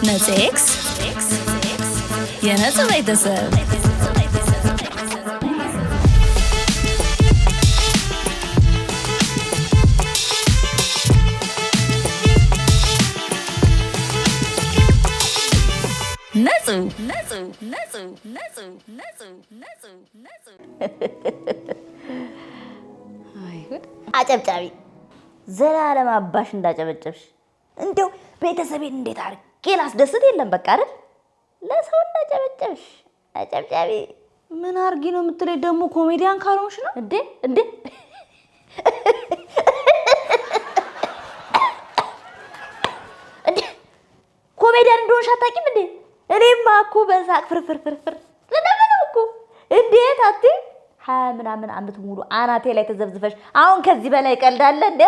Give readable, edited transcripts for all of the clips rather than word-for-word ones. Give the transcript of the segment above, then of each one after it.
ነጽ ኤክስ የነጽ ቤተሰብ አጨብጫቢ ዘላለም አባሽ እንዳጨበጨብሽ እንደው ቤተሰቤን እንዴት አድርጌ ላስደስት የለም በቃ አይደል ለሰው እንዳጨበጨብሽ አጨብጫቢ ምን አርጊ ነው የምትለኝ ደግሞ ኮሜዲያን ካልሆንሽ ነው እንዴ ኮሜዲያን እንደሆንሽ አታውቂም እንዴ እኔማ እኮ በሳቅ ፍርፍር ለነገሩ እኮ እንዴት አትይ ምናምን አመት ሙሉ አናቴ ላይ ተዘብዝፈሽ አሁን ከዚህ በላይ ቀልዳለ እንዴ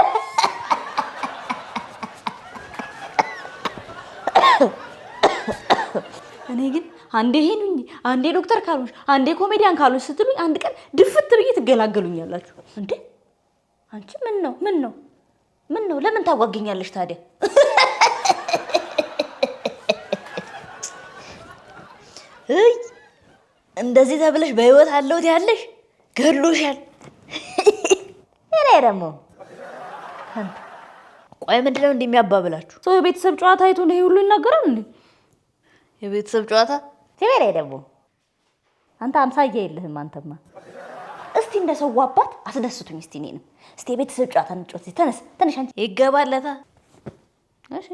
እኔ ግን አንዴ ሄኑኝ አንዴ ዶክተር ካልሆንሽ አንዴ ኮሜዲያን ካልሆንሽ ስትሉኝ አንድ ቀን ድፍት ብዬ ትገላገሉኛላችሁ እንዴ አንቺ ምን ነው ለምን ታጓገኛለሽ ታዲያ እንደዚህ ተብለሽ በህይወት አለውት ያለሽ ገሎሻል እኔ ደግሞ ቆይ ምንድነው እንደሚያባብላችሁ ሰው የቤተሰብ ጨዋታ አይቶ ነው ሁሉ ይናገራል እንዴ የቤተሰብ ጨዋታ ትበሬ ደግሞ አንተ አምሳያ የለህም አንተማ እስቲ እንደሰው አባት አስደስቱኝ እስቲ እኔንም እስቲ የቤተሰብ ጨዋታ እንጫወት ተነሽ አንቺ ይገባለታ እሺ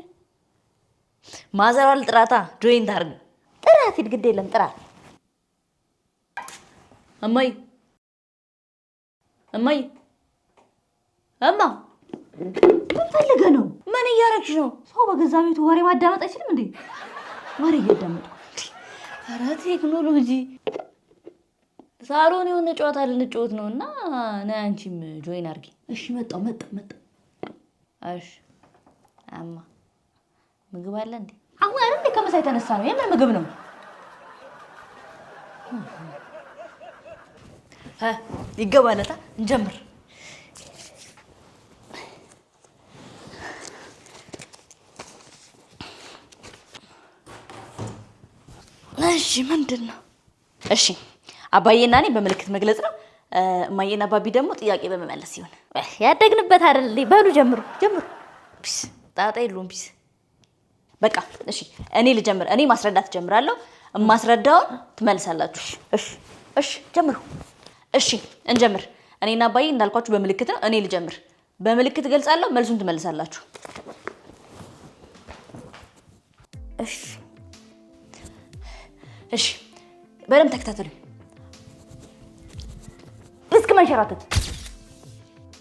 ማዘሯል ጥራታ ጆይን ታርግ ጥራት ይግድ የለም ጥራት እማዬ እማ ምን ፈልገህ ነው? ምን እያረግሽ ነው? ሰው በገዛ ቤቱ ወሬ ማዳመጥ አይችልም እንዴ? ወሬ እያዳመጥኩ ኧረ ቴክኖሎጂ ሳሎን የሆነ ጨዋታ ልንጫወት ነውና ነይ አንቺም ጆይን አድርጊ። እሺ መጣሁ። እሺ አማ ምግብ አለ እንዴ? አሁን አይደል ከመሳይ የተነሳ ነው። የምን ምግብ ነው? ይገባለታ እንጀምር። እሺ ምንድነው? እሺ አባዬና እኔ በምልክት መግለጽ ነው። እማዬና አባቢ ደግሞ ጥያቄ በመመለስ ይሁን። ያደግንበት አይደል? በሉ ጀምሩ። ቢስ ጣጣ የለውም ቢስ። በቃ እሺ እኔ ልጀምር። እኔ ማስረዳት ጀምራለሁ። ማስረዳውን ትመልሳላችሁ። እሺ ጀምሩ። እሺ እንጀምር። እኔና አባዬ እንዳልኳችሁ በምልክት ነው። እኔ ልጀምር። በምልክት ገልጻለሁ፣ መልሱን ትመልሳላችሁ። እሺ በደምብ ተከታተሉኝ። እስከ መንሸራተት፣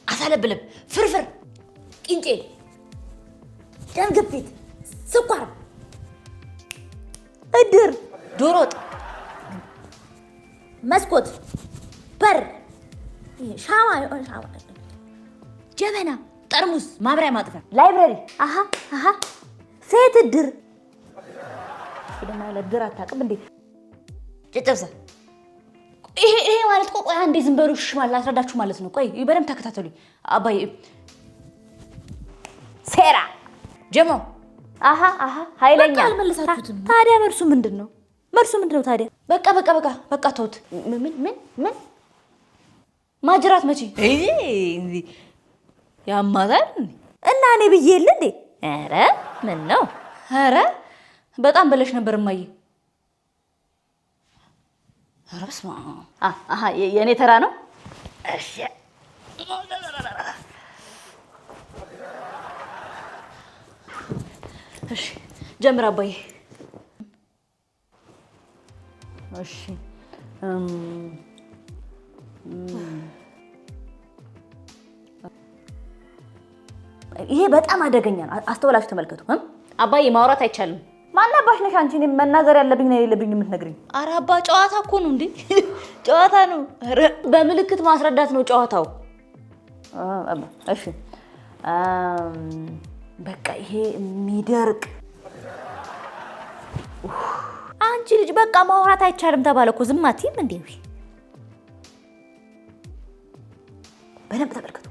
አሳለብልም፣ ፍርፍር፣ ቂንጬ፣ ደም ግፊት፣ ስኳር፣ እድር፣ ዶሮ ወጥ፣ መስኮት፣ በር፣ ሻማ፣ ጀበና፣ ጠርሙስ፣ ማብሪያ ማጥፊያ፣ ላይብረሪ፣ ሴት እድር ደማ ለድር አታውቅም እንዴ? ጨጨብሳ። ይሄ ማለት ቆይ አንዴ ዝም በሉሽ ማለት አስረዳችሁ ማለት ነው። ቆይ በደምብ ተከታተሉኝ። አባዬ ሴራ፣ ጀሞ፣ ኃይለኛ። አልመለሳችሁትም። ታዲያ መልሱ ምንድነው? ታዲያ? በቃ ተውት። ምን ማጅራት መቼ እንዴ ያማታል እና እኔ ብዬ የለ እንዴ? ኧረ ምን ነው? ኧረ በጣም በለሽ ነበር እማዬ። ኧረ በስመ አብ። የኔ ተራ ነው። እሺ ጀምር አባዬ። እሺ ይሄ በጣም አደገኛ ነው። አስተውላችሁ ተመልከቱ። አባዬ ማውራት አይቻልም። ማናባሽ ነሽ አንቺ? እኔ መናገር ያለብኝ ነው የሌለብኝ የምትነግሪኝ? ኧረ አባ ጨዋታ እኮ ነው እንዴ! ጨዋታ ነው። ኧረ በምልክት ማስረዳት ነው ጨዋታው። እሺ በቃ ይሄ የሚደርቅ አንቺ ልጅ በቃ ማውራት አይቻልም ተባለ እኮ ዝም አትይም እንዴ? በደንብ ተመልከቱ።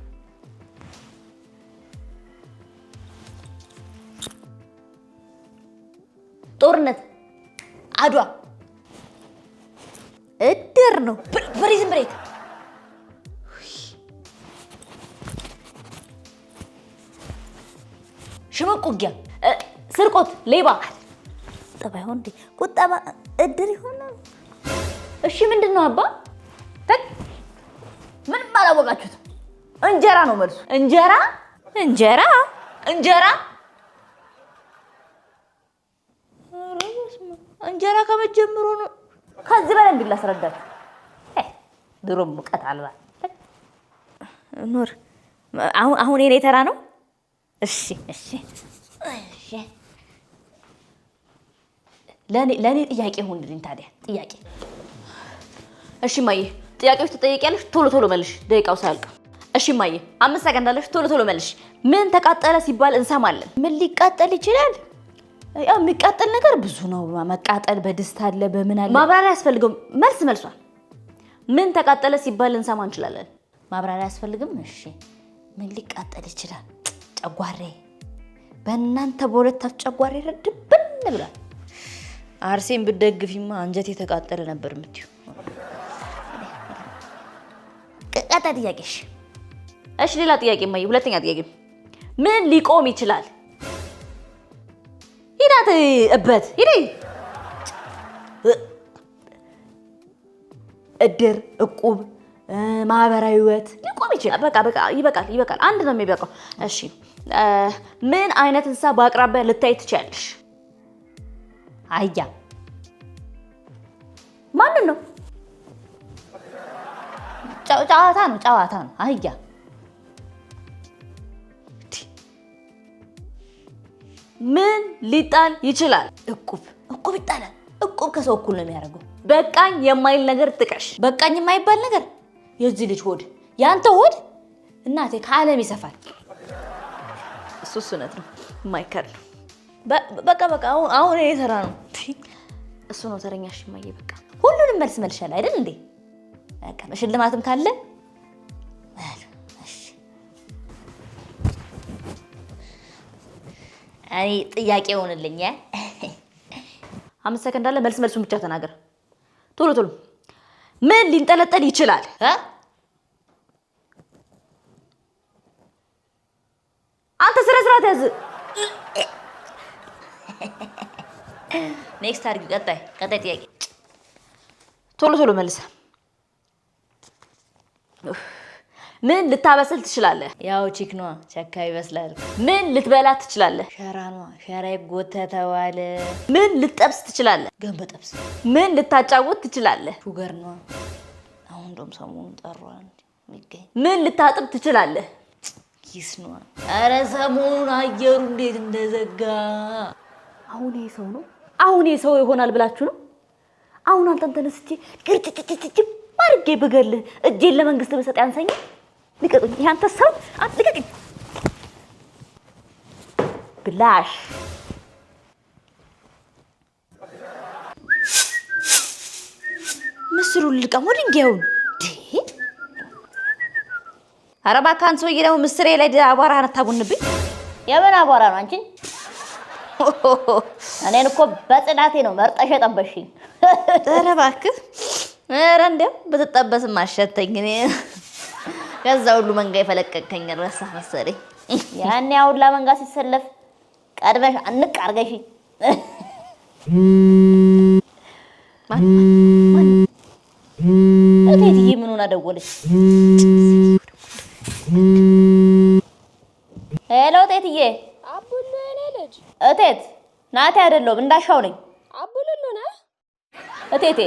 ጦርነት፣ አድዋ፣ እድር ነው። ፕሪዝን ብሬክ፣ ሽምቅ ውጊያ፣ ስርቆት፣ ሌባ፣ ቁጠባ ይሆን እንዴ? ቁጠባ እድር ይሆናል። እሺ ምንድን ነው አባ? ምንም አላወቃችሁትም። እንጀራ ነው መልሱ። እንጀራ እንጀራ እንጀራ እንጀራ ከመጀመሩ ነው። ከዚህ በላይ እንዴት ላስረዳችሁ? ድሮም ሙቀት አልባ ኑር። አሁን የኔ ተራ ነው። እሺ እሺ እሺ፣ ለኔ ጥያቄ ሁንልኝ ታዲያ። ጥያቄ እሺ ማዬ፣ ጥያቄዎች ትጠይቂያለሽ፣ ቶሎ ቶሎ መልሽ፣ ደቂቃው ሳያልቅ። እሺ ማዬ፣ 5 ሰከንድ አለሽ፣ ቶሎ ቶሎ መልሽ። ምን ተቃጠለ ሲባል እንሰማለን? ምን ሊቃጠል ይችላል? ያው የሚቃጠል ነገር ብዙ ነው። መቃጠል በድስት አለ፣ በምን አለ። ማብራሪያ አያስፈልግም። መልስ መልሷል። ምን ተቃጠለ ሲባል እንሰማ እንችላለን። ማብራሪያ አያስፈልግም። እሺ ምን ሊቃጠል ይችላል? ጨጓሬ። በእናንተ በሁለታችሁ ጨጓሬ ረድብን ብሏል። አርሴን ብትደግፊማ አንጀት የተቃጠለ ነበር የምትይው። ቀጣ ጥያቄሽ። እሺ ሌላ ጥያቄ ማይ፣ ሁለተኛ ጥያቄ። ምን ሊቆም ይችላል? ሂዳት እበት ሂዲ። እድር፣ እቁብ፣ ማህበራዊ ህይወት ሊቆም ይችላል። በቃ ይበቃል። አንድ ነው የሚበቃው። እሺ ምን አይነት እንስሳ በአቅራቢያ ልታይ ትችያለሽ? አህያ። ማንን ነው? ጨዋታ ነው። አህያ። ምን ሊጣል ይችላል? እቁብ ይጣላል። እቁብ ከሰው እኩል ነው የሚያደርገው። በቃኝ የማይል ነገር ጥቀሽ። በቃኝ የማይባል ነገር የዚህ ልጅ ሆድ፣ ያንተ ሆድ እናቴ ከዓለም ይሰፋል። እሱ እውነት ነው፣ የማይከር ነው። በቃ አሁን እኔ ተራ ነው። እሱ ነው ተረኛሽ ማየ። በቃ ሁሉንም መልስ መልሻለሁ አይደል እንዴ? በቃ ሽልማትም ካለ እኔ ጥያቄ ሆንልኝ። 5 ሰከንድ አለ። መልሱን ብቻ ተናገር ቶሎ። ምን ሊንጠለጠል ይችላል? አንተ ስነ ስርዓት ያዝ። ኔክስት አድርጊ። ቀጣይ ጥያቄ ቶሎ መልስ። ምን ልታበስል ትችላለህ? ያው ቺክኗ ቸካ ይበስላል። ምን ልትበላ ትችላለህ? ሸራ ይጎተተዋል። ምን ልትጠብስ ትችላለህ? ገንበ ጠብስ። ምን ልታጫውት ትችላለህ? ሹገር ነው። አሁን እንደውም ሰሞኑን ጠሯል የሚገኝ። ምን ልታጥብ ትችላለህ? ኪስ ነው። ኧረ ሰሞኑን አየሩ እንዴት እንደዘጋ። አሁን ይሄ ሰው ነው? አሁን ይሄ ሰው ይሆናል ብላችሁ ነው? አሁን አንተን ተነስቼ ቅርጭጭጭጭ አድርጌ ብገልህ እጄን ለመንግስት ብሰጥ ያንሰኛል? ልቀቁኝ! ያንተ ሰው አትልቀቅኝ! ብላሽ ምስሩን ልቀም ወደ እንዲያውን ኧረ እባክህ አንተ ሰውዬ ደግሞ ምስሬ ላይ አቧራህን አታቡንብኝ። የምን አቧራ ነው አንቺ? እኔን እኮ በጽዳቴ ነው መርጠሽ የጠበሽኝ። ኧረ እባክህ ኧረ እንደው ብትጠበስም አሸተኝ። እኔ ከዛ ሁሉ መንጋ የፈለቀቀኝ ረሳህ መሰለኝ። ያኔ ሁላ መንጋ ሲሰለፍ ቀድመሽ አንቅ አድርገሽ ማን እቴትዬ ምን ሆና ደወለች? ሄሎ እቴትዬ። አቡሉ የኔ ልጅ። እቴት ናቴ አይደለሁም እንዳሻው ነኝ። አቡሉሉ ነህ? እቴቴ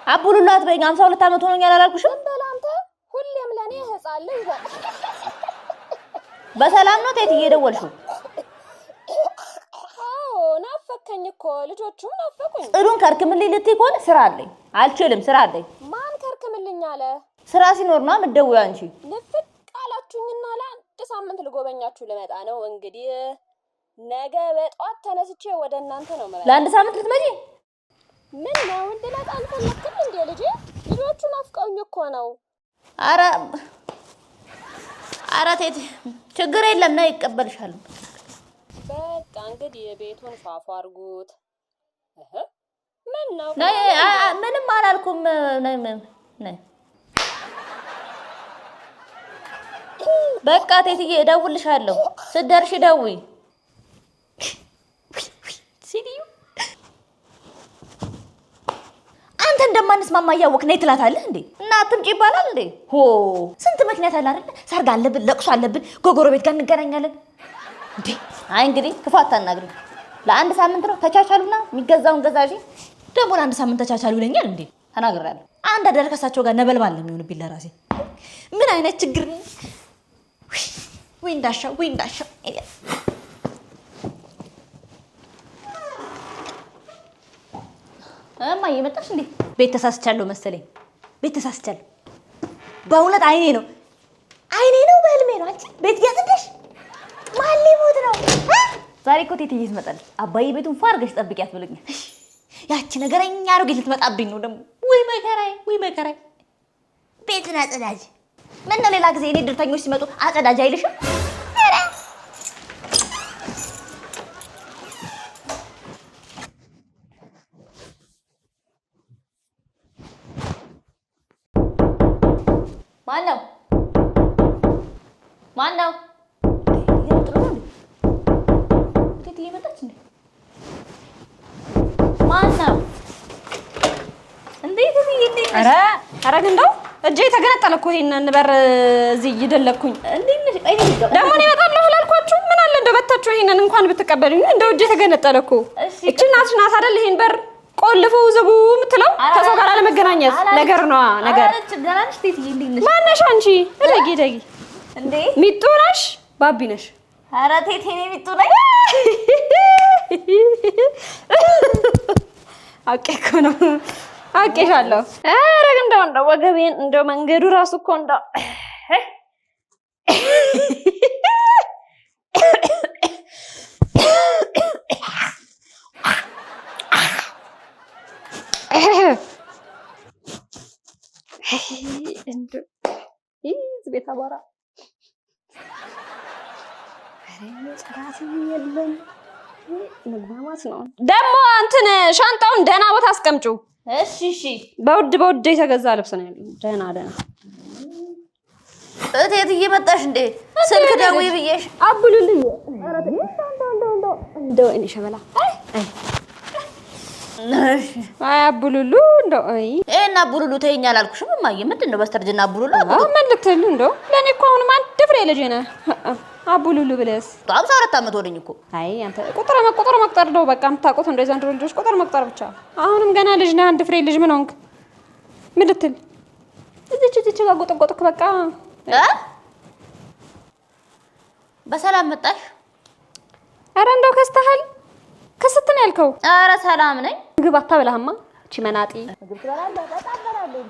አቡሉሉ አትበይኝ። 52 ዓመት ሆኖኛል አላልኩሽም? አንተ ሁሌም ለኔ ህፃን ልጅ በል። በሰላም ነው እቴትዬ የደወልሽው? አዎ ናፈከኝ እኮ ልጆቹም ናፈቁኝ። ጽዱን ከርክምልኝ ልትይ ከሆነ ስራ አለኝ። አልችልም፣ ስራ አለኝ። ማን ከርክምልኝ አለ? ስራ ሲኖር ነው የምትደውይው አንቺ። ንፍቅ ቃላችሁኝና ለአንድ ሳምንት ልጎበኛችሁ ልመጣ ነው። እንግዲህ ነገ በጧት ተነስቼ ወደ እናንተ ነው የምመጣው። ለአንድ ሳምንት ልትመጪ? ምን ነው እንድመጣ አልፈለክም እንዴ ልጄ? ልጆቹ ናፍቀውኝ እኮ ነው። ኧረ እቴት ችግር የለም ነው ይቀበልሻል። በቃ እንግዲህ ቤቱን ፏፏ አድርጉት፣ ምን ነው? ምንም አላልኩም። ነይ በቃ ቴትዬ እደውልልሻለሁ። ስትደርሺ ደውይ። ሲዲዩ አንተ እንደማንስማማ እያወቅህ ነይ ትላታለህ እንዴ? እና አትምጪ ይባላል እንዴ? ሆ ስንት ምክንያት አለ አይደል? ሰርግ አለብን፣ ለቅሶ አለብን፣ ጎረቤት ጋር እንገናኛለን እንዴ። አይ እንግዲህ ክፉ አታናግሪ። ለአንድ ሳምንት ነው ተቻቻሉና የሚገዛውን ገዛዥ ደግሞ ለአንድ ሳምንት ተቻቻሉ ይለኛል እንዴ? ተናግሬያለሁ። አንድ አደረ ከሳቸው ጋር ነበልባል ነው የሚሆንብኝ ለራሴ። ምን አይነት ችግር ነው? ወይ እንዳሻው እማዬ መጣሽ እንዴ? ቤት ተሳስቻለሁ መሰለኝ። ቤት ተሳስቻለሁ በእውነት አይኔ ነው በህልሜ ነው። አንቺ ቤት ያስደሽ ማን ሊሞት ነው? ዛሬ እኮ ቴትዬ ትመጣለች። አባዬ ቤቱን ፋርገሽ ጠብቂያት ብሎኛል። ያቺ ነገረኛ አሮጌ ልትመጣብኝ ነው ደግሞ። ወይ መከራዬ። ቤቱን አጸዳጅ። ምን ነው ሌላ ጊዜ እኔ ድርተኞች ሲመጡ አጸዳጅ አይልሽም? ማን ነው? ቴትዬ መጣች እንዴ? ማን ነው? እንዴት ኧረ ግን እንደው እጄ ተገነጠለ እኮ ይሄንን በር እዚህ እየደለኩኝ ደግሞ እኔ እመጣለሁ አላልኳችሁ? ምን አለ እንደው በታችሁ ይሄንን እንኳን ብትቀበሉኝ። እንደው እጄ ተገነጠለ እኮ። እቺ እናትሽ ናት አይደል ይሄን በር ቆልፉ ዝጉ የምትለው? ከሰው ጋር አለመገናኘት ነገር ነው ነገር። ማነሽ አንቺ? ደጊ እንዴ ሚጡ ነሽ? ባቢ ነሽ? ኧረ ቴቴ እኔ ሚጡ ነኝ። አውቄ እኮ ነው አውቄሻለሁ። ኧረ ግን እንደው ወገቤን እንደው መንገዱ ራሱ እኮ እንደው ቤት አቧራ የለም። መግባማት ነው ደግሞ። እንትን ሻንጣውን ደህና ቦታ አስቀምጪው። እሺ በውድ የተገዛ ልብስ ነው ያለው። ደህና እቴትዬ መጣሽ እንዴ? ስልክ ደውዪ ብዬሽ አቡሉልኝ። እንደው እኔ ሸበላ አይ አቡሉሉ እንደው እና አቡሉሉ ተይኝ አላልኩሽም እማዬ? ምንድን ነው በስተርጅና አቡሉሉ? ምን ልትል እንደው ለእኔ እኮ አሁንም አንድ ፍሬ ልጅ ነህ። አቡሉሉ ብለስ 54 ዓመት ሆነኝ እኮ። አይ አንተ ቁጥር መቁጠር ነው በቃ የምታውቁት እንደ ዘንድሮ ልጆች ቁጥር መቁጠር ብቻ። አሁንም ገና ልጅ ነህ፣ አንድ ፍሬ ልጅ። ምን ሆንክ? ምን ልትል እዚች ጋር ጎጠጎጥክ በቃ። በሰላም መጣሽ? ኧረ እንደው ከስተሃል። ከስት ነው ያልከው? ኧረ ሰላም ነኝ። ምግብ አታበላህማ? እቺ መናጢ ምግብ ትበላለህ?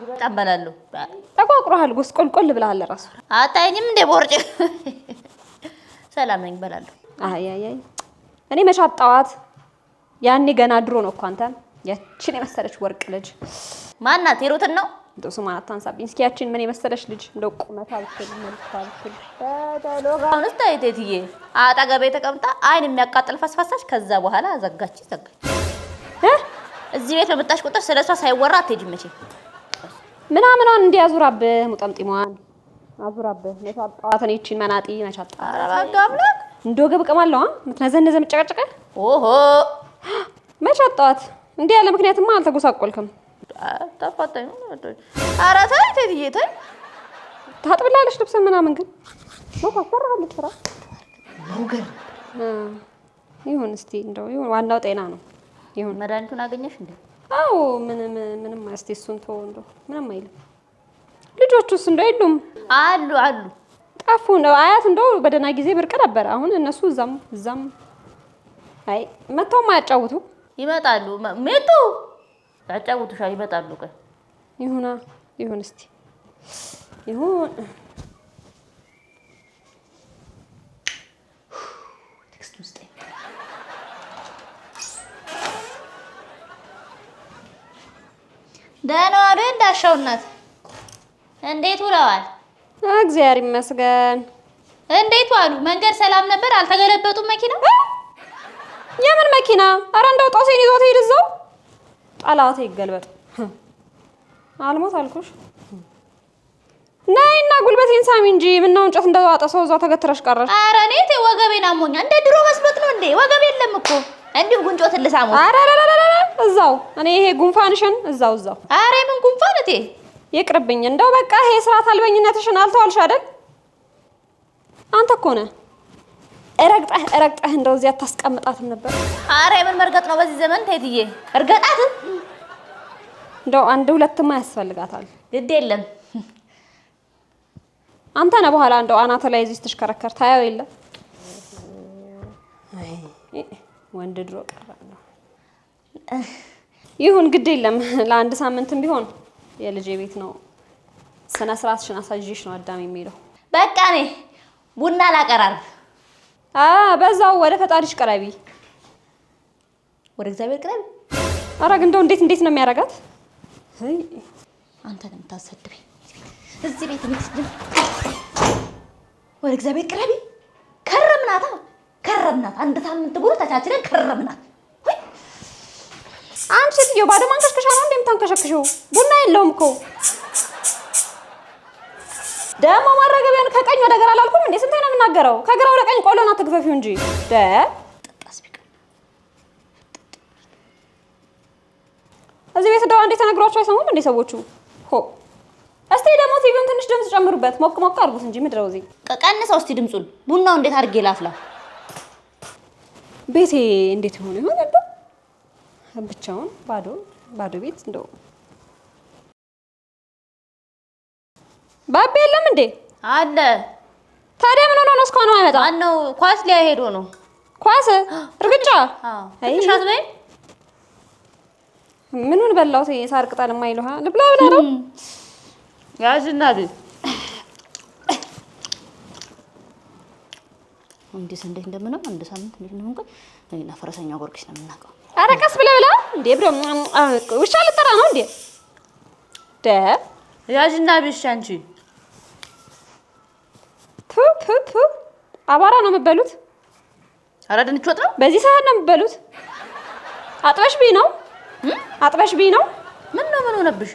በጣም በላለሁ። ተቋቁረሃል፣ ጎስቆልቆል ብለሃል። እራሱ አታይኝም እንደ ቦርጭ። ሰላም ነኝ በላለሁ። አይ እኔ መሻጣዋት ያኔ ገና ድሮ ነው እኮ አንተ። ያቺን የመሰለች ወርቅ ልጅ ማናት? ሂሩትን ነው እንደው ስሟን አታንሳብኝ እስኪ። ያቺን ምን የመሰለች ልጅ እንደው ቁመታ ብትል መልኳ ብትል አሁንስ ቴትዬ አጠገቤ ተቀምጣ አይን የሚያቃጥል ፈስፈሳሽ። ከዛ በኋላ ዘጋች። እዚህ ቤት በመጣሽ ቁጥር ስለሷ ሳይወራ አትሄጂም መቼ። ምናምኗን እንዲያዙራብህ ሙጠምጢሟን አዙራብህ። መሻጣዋት እኔ እቺን መናጢ መሻጣ። ኧረ በጋምለክ እንደው ገብቀማለሁ ምትነዘነዘ መጨቀጨቀ። ኦሆ መሻጣዋት እንዴ ያለ ምክንያትማ አልተጎሳቆልክም። ተፋታኝ ነው። ኧረ ተይ ቴትዬ ተይ። ታጥብላለች ልብስ ምናምን ግን ነው ታሰራለች ስራ ሙገር ይሁን። እስቲ እንደው ይሁን፣ ዋናው ጤና ነው። ይሁን። መድኃኒቱን አገኘሽ እንዴ? አዎ ምንም እስቲ እሱን ተው። እንደው ምንም አይልም። ልጆቹስ እንደው የሉም? አሉ ጠፉ። እንደው አያት እንደው በደህና ጊዜ ብርቅ ነበር። አሁን እነሱ እዛም አይ መተው ማያጫውቱ ይመጣሉ። ሜቱ ያጫውቱሻል፣ ይመጣሉ። ቆይ ይሁን እስቲ ይሁን። ቴክስት ውስጥ ደህና ዋሉ እንዳሻው እናት። እንዴት ውለዋል? እግዚአብሔር ይመስገን። እንዴት ዋሉ? መንገድ ሰላም ነበር? አልተገለበጡም መኪና? የምን መኪና? ኧረ እንደው ጦሴን ይዞት ሄድ እዛው ጠላቴ ይገልበጥ። አልሞት አልኩሽ። ነይና ጉልበቴን ሳሚ እንጂ ምነው እንጨት እንደዋጠ ሰው እዛው ተገትረሽ ቀረሽ? ኧረ እኔ ተይ ወገቤን አሞኛል። እንደ ድሮ መስሎት ነው እንዴ? ወገብ የለም እኮ እንዲሁ ጉንጮትን ልሳሙ። ኧረ እዛው እኔ ይሄ ጉንፋንሽን እዛው። ኧረ ምን ጉንፋን እቴ ይቅርብኝ። እንደው በቃ ይሄ ስርዓት አልበኝነትሽን አልተዋልሽ አይደል? አንተ እኮ ነህ ረግጠህ እንደው እዚያ ታስቀምጣትም ነበር። ኧረ ምን መርገጥ ነው በዚህ ዘመን ተይትዬ፣ እርገጣት እንደው አንድ ሁለትማ ያስፈልጋታል። ግድ የለም አንተ ነህ በኋላ እንደው አናተ ላይ እዚህ ተሽከረከር ታያው የለ ወንድ ድሮ ቀረ ነው። ይሁን ግድ የለም ለአንድ ሳምንትም ቢሆን የልጄ ቤት ነው። ስነ ስርዓትሽን አሳጅሽ ነው አዳም የሚለው። በቃ እኔ ቡና ላቀራርብ። በዛው ወደ ፈጣሪሽ ቀረቢ፣ ወደ እግዚአብሔር ቀረቢ። ኧረ ግን እንደው እንዴት ነው የሚያረጋት? አንተ ነው የምታሰድበኝ እዚህ ቤት ወደ እግዚአብሔር ቀረቢ። ከረምናት አንድ ሳምንት ሙሉ ተቻችለን ከረምናት። አንቺ ሴትዮ ባዶ ማንከሽከሻ ነው እንደምታንከሸክሽው? ቡና የለውም እኮ ደግሞ ማረገቢያን ከቀኝ ወደ ግራ አላልኩም እንዴ? ስንት ነው የምናገረው? ከግራ ወደ ቀኝ ቆሎና ትግፈፊው እንጂ እዚህ ቤት ደው አንዴ ተነግሯቸው አይሰሙም እንዴ ሰዎቹ? እስቲ ደግሞ ቲቪውን ትንሽ ድምጽ ጨምሩበት፣ ሞቅ አድርጉት እንጂ ምድረው እዚህ ቀንሰው እስቲ ድምጹን። ቡናው እንዴት አድርጌ ላፍላ? ቤቴ እንዴት ሆነ እንደው ብቻውን ባዶ ቤት እንደው ባቤ የለም እንዴ? አለ። ታዲያ ምን ሆኖ ነው እስካሁን አይመጣ? ማነው? ኳስ ሊያይ ሄዶ ነው። ኳስ እርግጫ? አይ ሻት በይ። ምኑን በላው? ሳር ቅጠል የማይለው ልብላ ነው ያዝና እንዴት እንደምነው አንድ ሳምንት እንዴት ነው እንኳን እና ፈረሰኛ ጎርክሽ ነው የምናውቀው። ኧረ ቀስ ብላ እንዴ ብሎ ውሻ ልጠራ ነው እንዴ? ያዝና ቢሽ አንቺ ቱ አባራ ነው የምትበሉት? ኧረ ድንች ወጥ ነው በዚህ ሰዓት ነው የምትበሉት? አጥበሽ ቢ ነው ምን ሆነብሽ?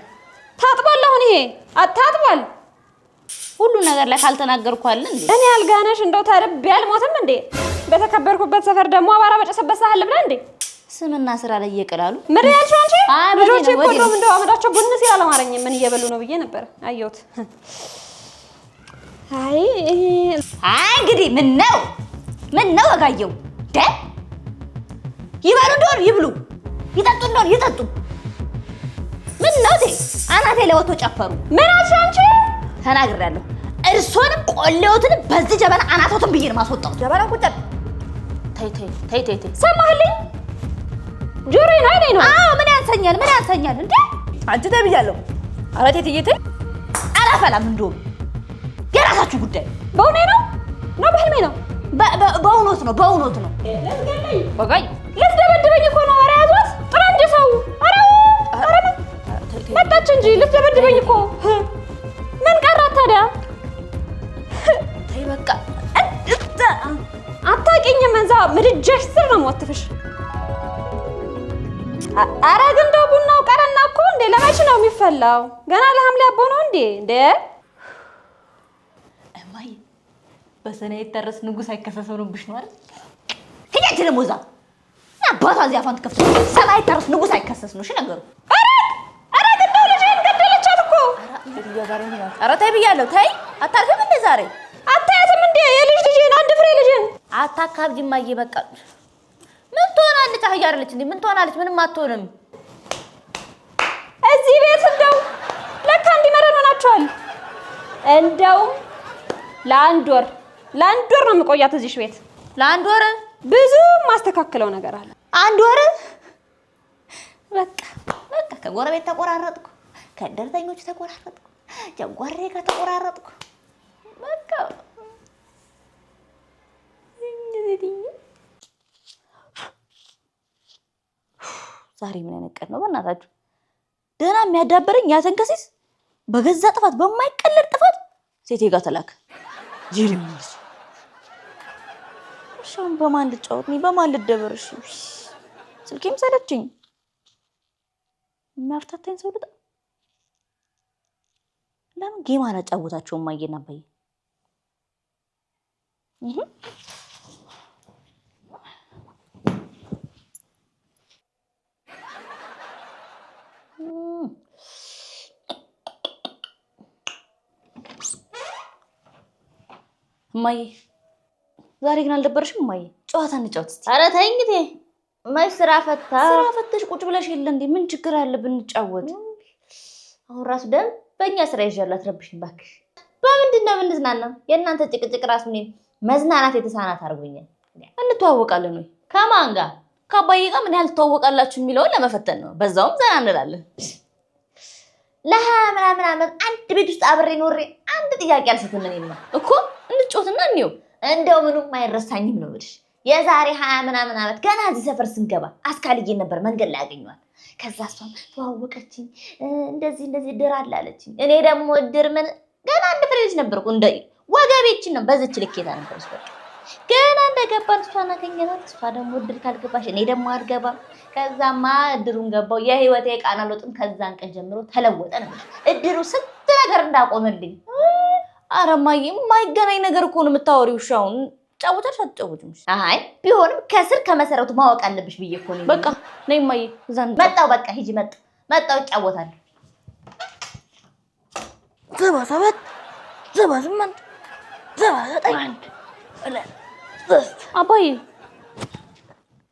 ታጥቧል። አሁን ይሄ ታጥቧል። ሁሉ ነገር ላይ ካልተናገርኩ አለ እንዴ? እኔ አልጋነሽ እንደው ተርቤ አልሞትም እንዴ? በተከበርኩበት ሰፈር ደግሞ አባራ በጨሰበት ሳህል ብላ እንዴ? ስምና ስራ ላይ እየቀላሉ ምን ያልሽው አንቺ? ልጆች እኮ እንደው አመዳቸው ቡን ሲል አላማረኝም። ምን እየበሉ ነው ብዬ ነበር አየሁት። አይ እንግዲህ ምን ነው ወጋየው ይበሉ እንደሆነ ይብሉ፣ ይጠጡ እንደሆነ ይጠጡ። ምን ነው አናቴ ላይ ወጥቶ ጨፈሩ። ምን አልሽ አንቺ? ተናግሬያለሁ። እርሶንም ቆሌዎትንም በዚህ ጀበና አናቶትን ብዬ ነው የማስወጣው። ጀበና ቁጭ ተይ ሰማህልኝ? ጆሮዬ ነው አይኔ ነው። አዎ ምን ያንሰኛል እንዴ? አንቺ ተይ ብያለሁ። ኧረ ተይ አላፈላም። እንደውም የራሳችሁ ጉዳይ። በእውኔ ነው በህልሜ ነው? በእውነት ነው። ወጋይ ልትደበድበኝ እኮ ነው። ኧረ ያዟት ጥራ እንጂ ሰው። ኧረ መጣች እንጂ ልትደበድበኝ እኮ። ምን ቀራት ታዲያ? ተይ በቃ አታውቂኝም። እንዛ ምድጃሽ ስር ነው የምወትፍሽ። ኧረ ግን እንደው ቡናው ቀረና እኮ እንዴ! ለመች ነው የሚፈላው? ገና ለሐምሌ አቦ ነው እንዴ? እማዬ በሰኔ የተረስ ንጉስ አይከሰሰብሽ ነው አይደል? ሄዳች ደግሞ እዛ አባቷ እዚያ ፋንት ከፍቶ ሰማይ የተረስ ንጉስ አይከሰስ ነው። እሺ ነገሩ ኧረ ግን እንደው ልጄን ገደለቻት እኮ። ኧረ ተይ ብያለሁ። ተይ አታርፍም እንዴ ዛሬ? አታያትም እንዴ? የልጅ ልጄን አንድ ፍሬ ልጄን አታካብጂ እማዬ። በቃ ምን ትሆናለች? አህያ አይደለች እንዴ? ምን ትሆናለች? ምንም አትሆንም። እዚህ ቤት እንደው ለካ እንዲመረን ሆናችኋል። እንደውም ለአንድ ወር ነው የምቆያት እዚህ ቤት። ለአንድ ወር ብዙ ማስተካከለው ነገር አለ። አንድ ወር በቃ ከጎረቤት ተቆራረጥኩ፣ ከእድርተኞች ተቆራረጥኩ፣ ጨጓሬ ጋር ተቆራረጥኩ። በቃ ዛሬ ምን አይነት ቀን ነው በእናታችሁ? ደህና የሚያዳበረኝ ያ ተንከሲስ በገዛ ጥፋት በማይቀለድ ጥፋት ሴቴ ጋር ተላከ። ጅል እሺውን በማን ልጫወት? በማን ልደበርሽ? ስልኬም ሰለችኝ። የሚያፍታታኝ ሰው ልጣ። ለምን ጌም አላጫወታቸውም? ማየና ባይ ማይ ዛሬ ግን አልደበረሽም? ማይ ጨዋታ እንጫወት እስቲ። ኧረ ተይ እንግዲህ ማይ ስራ ፈተሽ ቁጭ ብለሽ የለ እንዴ? ምን ችግር አለ ብንጫወት? አሁን ራሱ በእኛ ስራ ይዣላት ረብሽኝ እባክሽ። በምንድን ነው የምንዝናናው? የእናንተ ጭቅጭቅ ራሱ ምን መዝናናት የተሳናት አድርጎኛል። እንተዋወቃለን ወይ? ከማን ጋር? ከአባዬ ጋር ምን ያህል ትተዋወቃላችሁ የሚለውን ለመፈተን ነው። በዛውም ዘና እንላለን። ምናምን ዓመት አንድ ቤት ውስጥ አብሬ ኖሬ አንድ ጥያቄ አልሰጥም። ምን ነው እኮ እንጫወትና እንየው። እንደው ምኑም አይረሳኝም ነው ብልሽ የዛሬ 20 ምናምን ዓመት ገና እዚህ ሰፈር ስንገባ አስካልዬን ነበር መንገድ ላይ ያገኘዋል። ከዛ እሷም ተዋወቀችኝ። እንደዚህ እድር አለ አለችኝ። እኔ ደግሞ እድር ምን ገና አንድ ፍሬ ልጅ ነበርኩ። እንደ ወገቤችን ነው በዚች ልኬታ ነበር እሷ። ገና እንደገባን እሷን አገኘናት። እሷ ደግሞ እድር ካልገባሽ እኔ ደግሞ አልገባም። ከዛማ እድሩን ገባው። የህይወቴ ቃና ለውጥም ከዛን ቀን ጀምሮ ተለወጠ ነው። እድሩ ስንት ነገር እንዳቆመልኝ። ኧረ እማዬ የማይገናኝ ነገር እኮ ነው የምታወሪው። ሻውን ጫወታሽ አትጫወቱም? አይ ቢሆንም ከስር ከመሰረቱ ማወቅ አለብሽ ብዬ እኮ ነው። በቃ ነይ እማዬ። መጣሁ በቃ ሂጂ። መጣሁ እጫወታለሁ። 77 78 79 አባዬ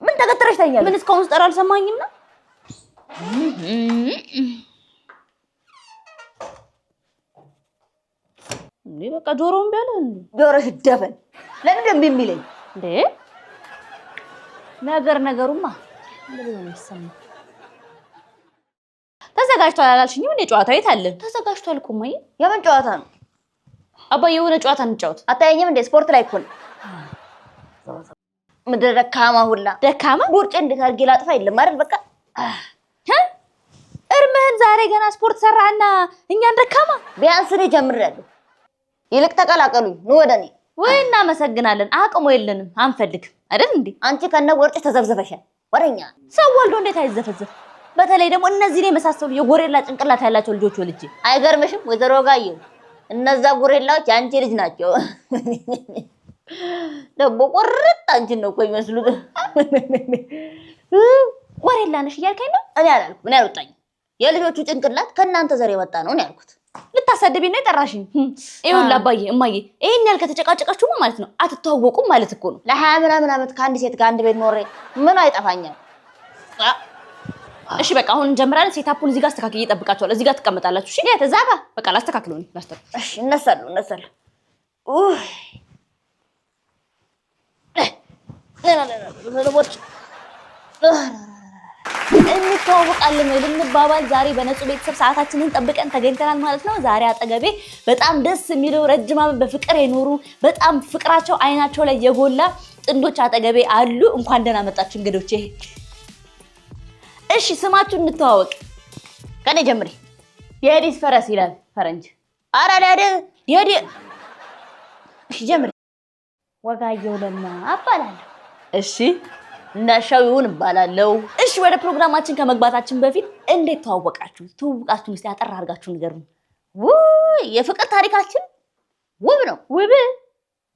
ምን ተገትረሽ ተኛለሽ? ምን እስካሁን ስጠራ አልሰማኝም ነው? እንዴ በቃ ጆሮውን ቢያለ እንዴ ጆሮሽ ደፈን። ለምን ደም የሚለኝ እንዴ? ነገሩማ እንደዚህ ነው የሚሰማው። ተዘጋጅቷል አላልሽኝም? እንዴ ጨዋታው የት አለ? ተዘጋጅቷል እኮ ማይ። የምን ጨዋታ ነው አባዬ? የሆነ ጨዋታ እንጫወት። አታየኝም እንዴ? ስፖርት ላይ እኮ ነው። ምድረ ደካማ ሁላ ደካማ ቦርጬ እንዴት አድርጌ ላጥፋ? የለም አይደል? በቃ እርምህን ዛሬ ገና ስፖርት ሰራና እኛን ደካማ። ቢያንስ እኔ ጀምሬያለሁ። ይልቅ ተቀላቀሉኝ ነው ወደ እኔ። ወይ እናመሰግናለን። አቅሙ የለንም አንፈልግም አይደል እንዴ? አንቺ ከነ ወርጭ ተዘብዝበሻል። ወረኛ ሰው ወልዶ እንዴት አይዘፈዘፍ? በተለይ ደግሞ እነዚህን የመሳሰሉ የጎሬላ ጭንቅላት ያላቸው ልጆች ወልጄ። አይገርምሽም ወይዘሮ ጋየው? እነዛ ጎሬላዎች አንቺ ልጅ ናቸው። ደግሞ ቆርጥ አንቺን ነው እኮ የሚመስሉት። ጎሬላ ነሽ እያልከኝ ነው? እኔ አላልኩም። እኔ አልወጣኝም። የልጆቹ ጭንቅላት ከእናንተ ዘር የወጣ ነው ያልኩት። ልታሳድቢ ነው የጠራሽኝ? ይኸውልህ አባዬ እማዬ፣ ይሄን ያህል ከተጨቃጨቃችሁማ ማለት ነው አትተዋወቁም ማለት እኮ ነው። ለ20 ምናምን ዓመት ከአንድ ሴት ጋር አንድ ቤት ኖሬ ምን አይጠፋኛል? እሺ በቃ አሁን እንጀምራለን። ሴታፑን እዚህ ጋር አስተካክዬ እጠብቃችኋለሁ። እዚህ ጋር ትቀመጣላችሁ። እሺ የት? እዛ ጋር በቃ ላስተካክለው ነው። እሺ እነሳለሁ። እንተዋወቃለን ወይ ልንባባል ዛሬ በነጹህ ቤተሰብ ሰዓታችንን ጠብቀን ተገኝተናል ማለት ነው። ዛሬ አጠገቤ በጣም ደስ የሚለው ረጅም ዓመት በፍቅር የኖሩ በጣም ፍቅራቸው አይናቸው ላይ የጎላ ጥንዶች አጠገቤ አሉ። እንኳን ደህና መጣችሁ እንግዶቼ። እሺ ስማችሁን እንተዋወቅ። ከኔ ጀምሪ። የዲስ ፈረስ ይላል ፈረንጅ። ኧረ ዲዲ እሺ ጀምሪ። ወጋየሁ ለማ እባላለሁ። እሺ እንዳሻው ይሁን እባላለሁ። እሺ ወደ ፕሮግራማችን ከመግባታችን በፊት እንዴት ተዋወቃችሁ? ትውውቃችሁን እስቲ አጠር አድርጋችሁ ንገሩን። ውይ የፍቅር ታሪካችን ውብ ነው። ውብ?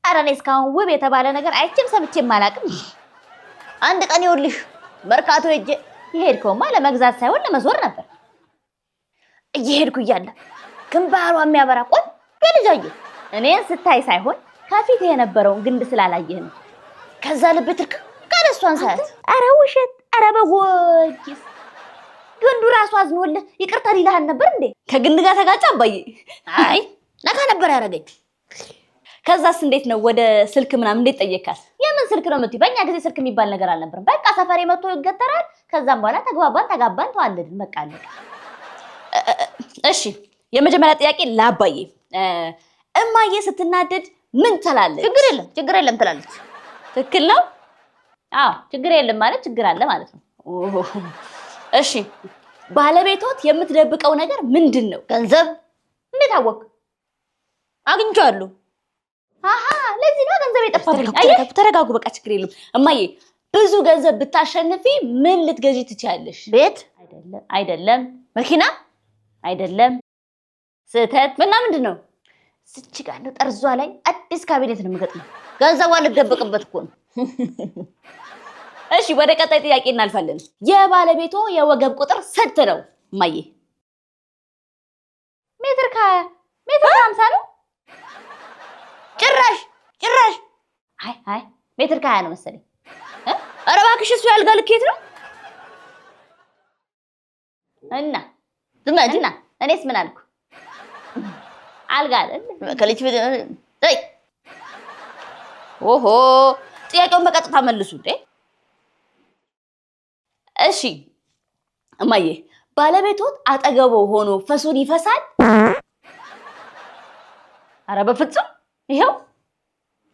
ኧረ እኔ እስካሁን ውብ የተባለ ነገር አይቼም ሰምቼም አላውቅም። አንድ ቀን ይኸውልሽ መርካቶ ሄጄ የሄድከውማ ለመግዛት ሳይሆን ለመዞር ነበር። እየሄድኩ እያለ ግንባሯ የሚያበራ ቆንጆ ልጅ አየሁ። እኔን ስታይ ሳይሆን ከፊት የነበረውን ግንድ ስላላየህ ነው። ከዛ ልብ ትርክ ካለ እሷን ሳያት፣ ኧረ ውሸት፣ ኧረ በጎጅስ ግንዱ ራሱ አዝኖልህ ይቅርታ ሊልህ ነበር እንዴ? ከግንድ ጋር ተጋጫ አባዬ? አይ ነካ ነበር ያደረገኝ። ከዛስ እንዴት ነው ወደ ስልክ ምናምን እንዴት ጠየካት? የምን ስልክ ነው የምትይው? በእኛ ጊዜ ስልክ የሚባል ነገር አልነበረም። በቃ ሰፈሬ መጥቶ ይገተራል። ከዛም በኋላ ተግባባን፣ ተጋባን፣ ተዋለድን። በቃ አለቀ። እሺ የመጀመሪያ ጥያቄ ለአባዬ፣ እማዬ ስትናደድ ምን ትላለች? ችግር የለም ትላለች። ትክክል ነው? አዎ ችግር የለም ማለት ችግር አለ ማለት ነው። እሺ ባለቤቶት የምትደብቀው ነገር ምንድን ነው? ገንዘብ። እንዴት አወቅ? አግኝቼዋለሁ። ለዚህ ነው ገንዘብ የጠፋብኝ። ተረጋጉ፣ በቃ ችግር የለም እማዬ። ብዙ ገንዘብ ብታሸንፊ ምን ልትገዢ ትችያለሽ? ቤት አይደለም፣ መኪና አይደለም፣ ስህተት። ምንድን ነው? ስቺ ጋር ነው ጠርዟ ላይ አዲስ ካቢኔት ነው የምገጥመው። ገንዘቧ ልደበቅበት እኮ ነው። እሺ ወደ ቀጣይ ጥያቄ እናልፋለን። የባለቤቶ የወገብ ቁጥር ስንት ነው እማዬ? ሜትር ከ50 ነው። ጭራሽ አይ ሜትር ከ20 ነው መሰለኝ። ኧረ እባክሽ እሱ ያልጋ ልኬት ነው። እና ዝምና እኔስ ምን አልኩ? አልጋ አይደል ከልጅ ወይ ኦሆ ጥያቄውን በቀጥታ መልሱ እንዴ። እሺ እማዬ ባለቤቶት አጠገቦ ሆኖ ፈሱን ይፈሳል? ኧረ በፍጹም ይሄው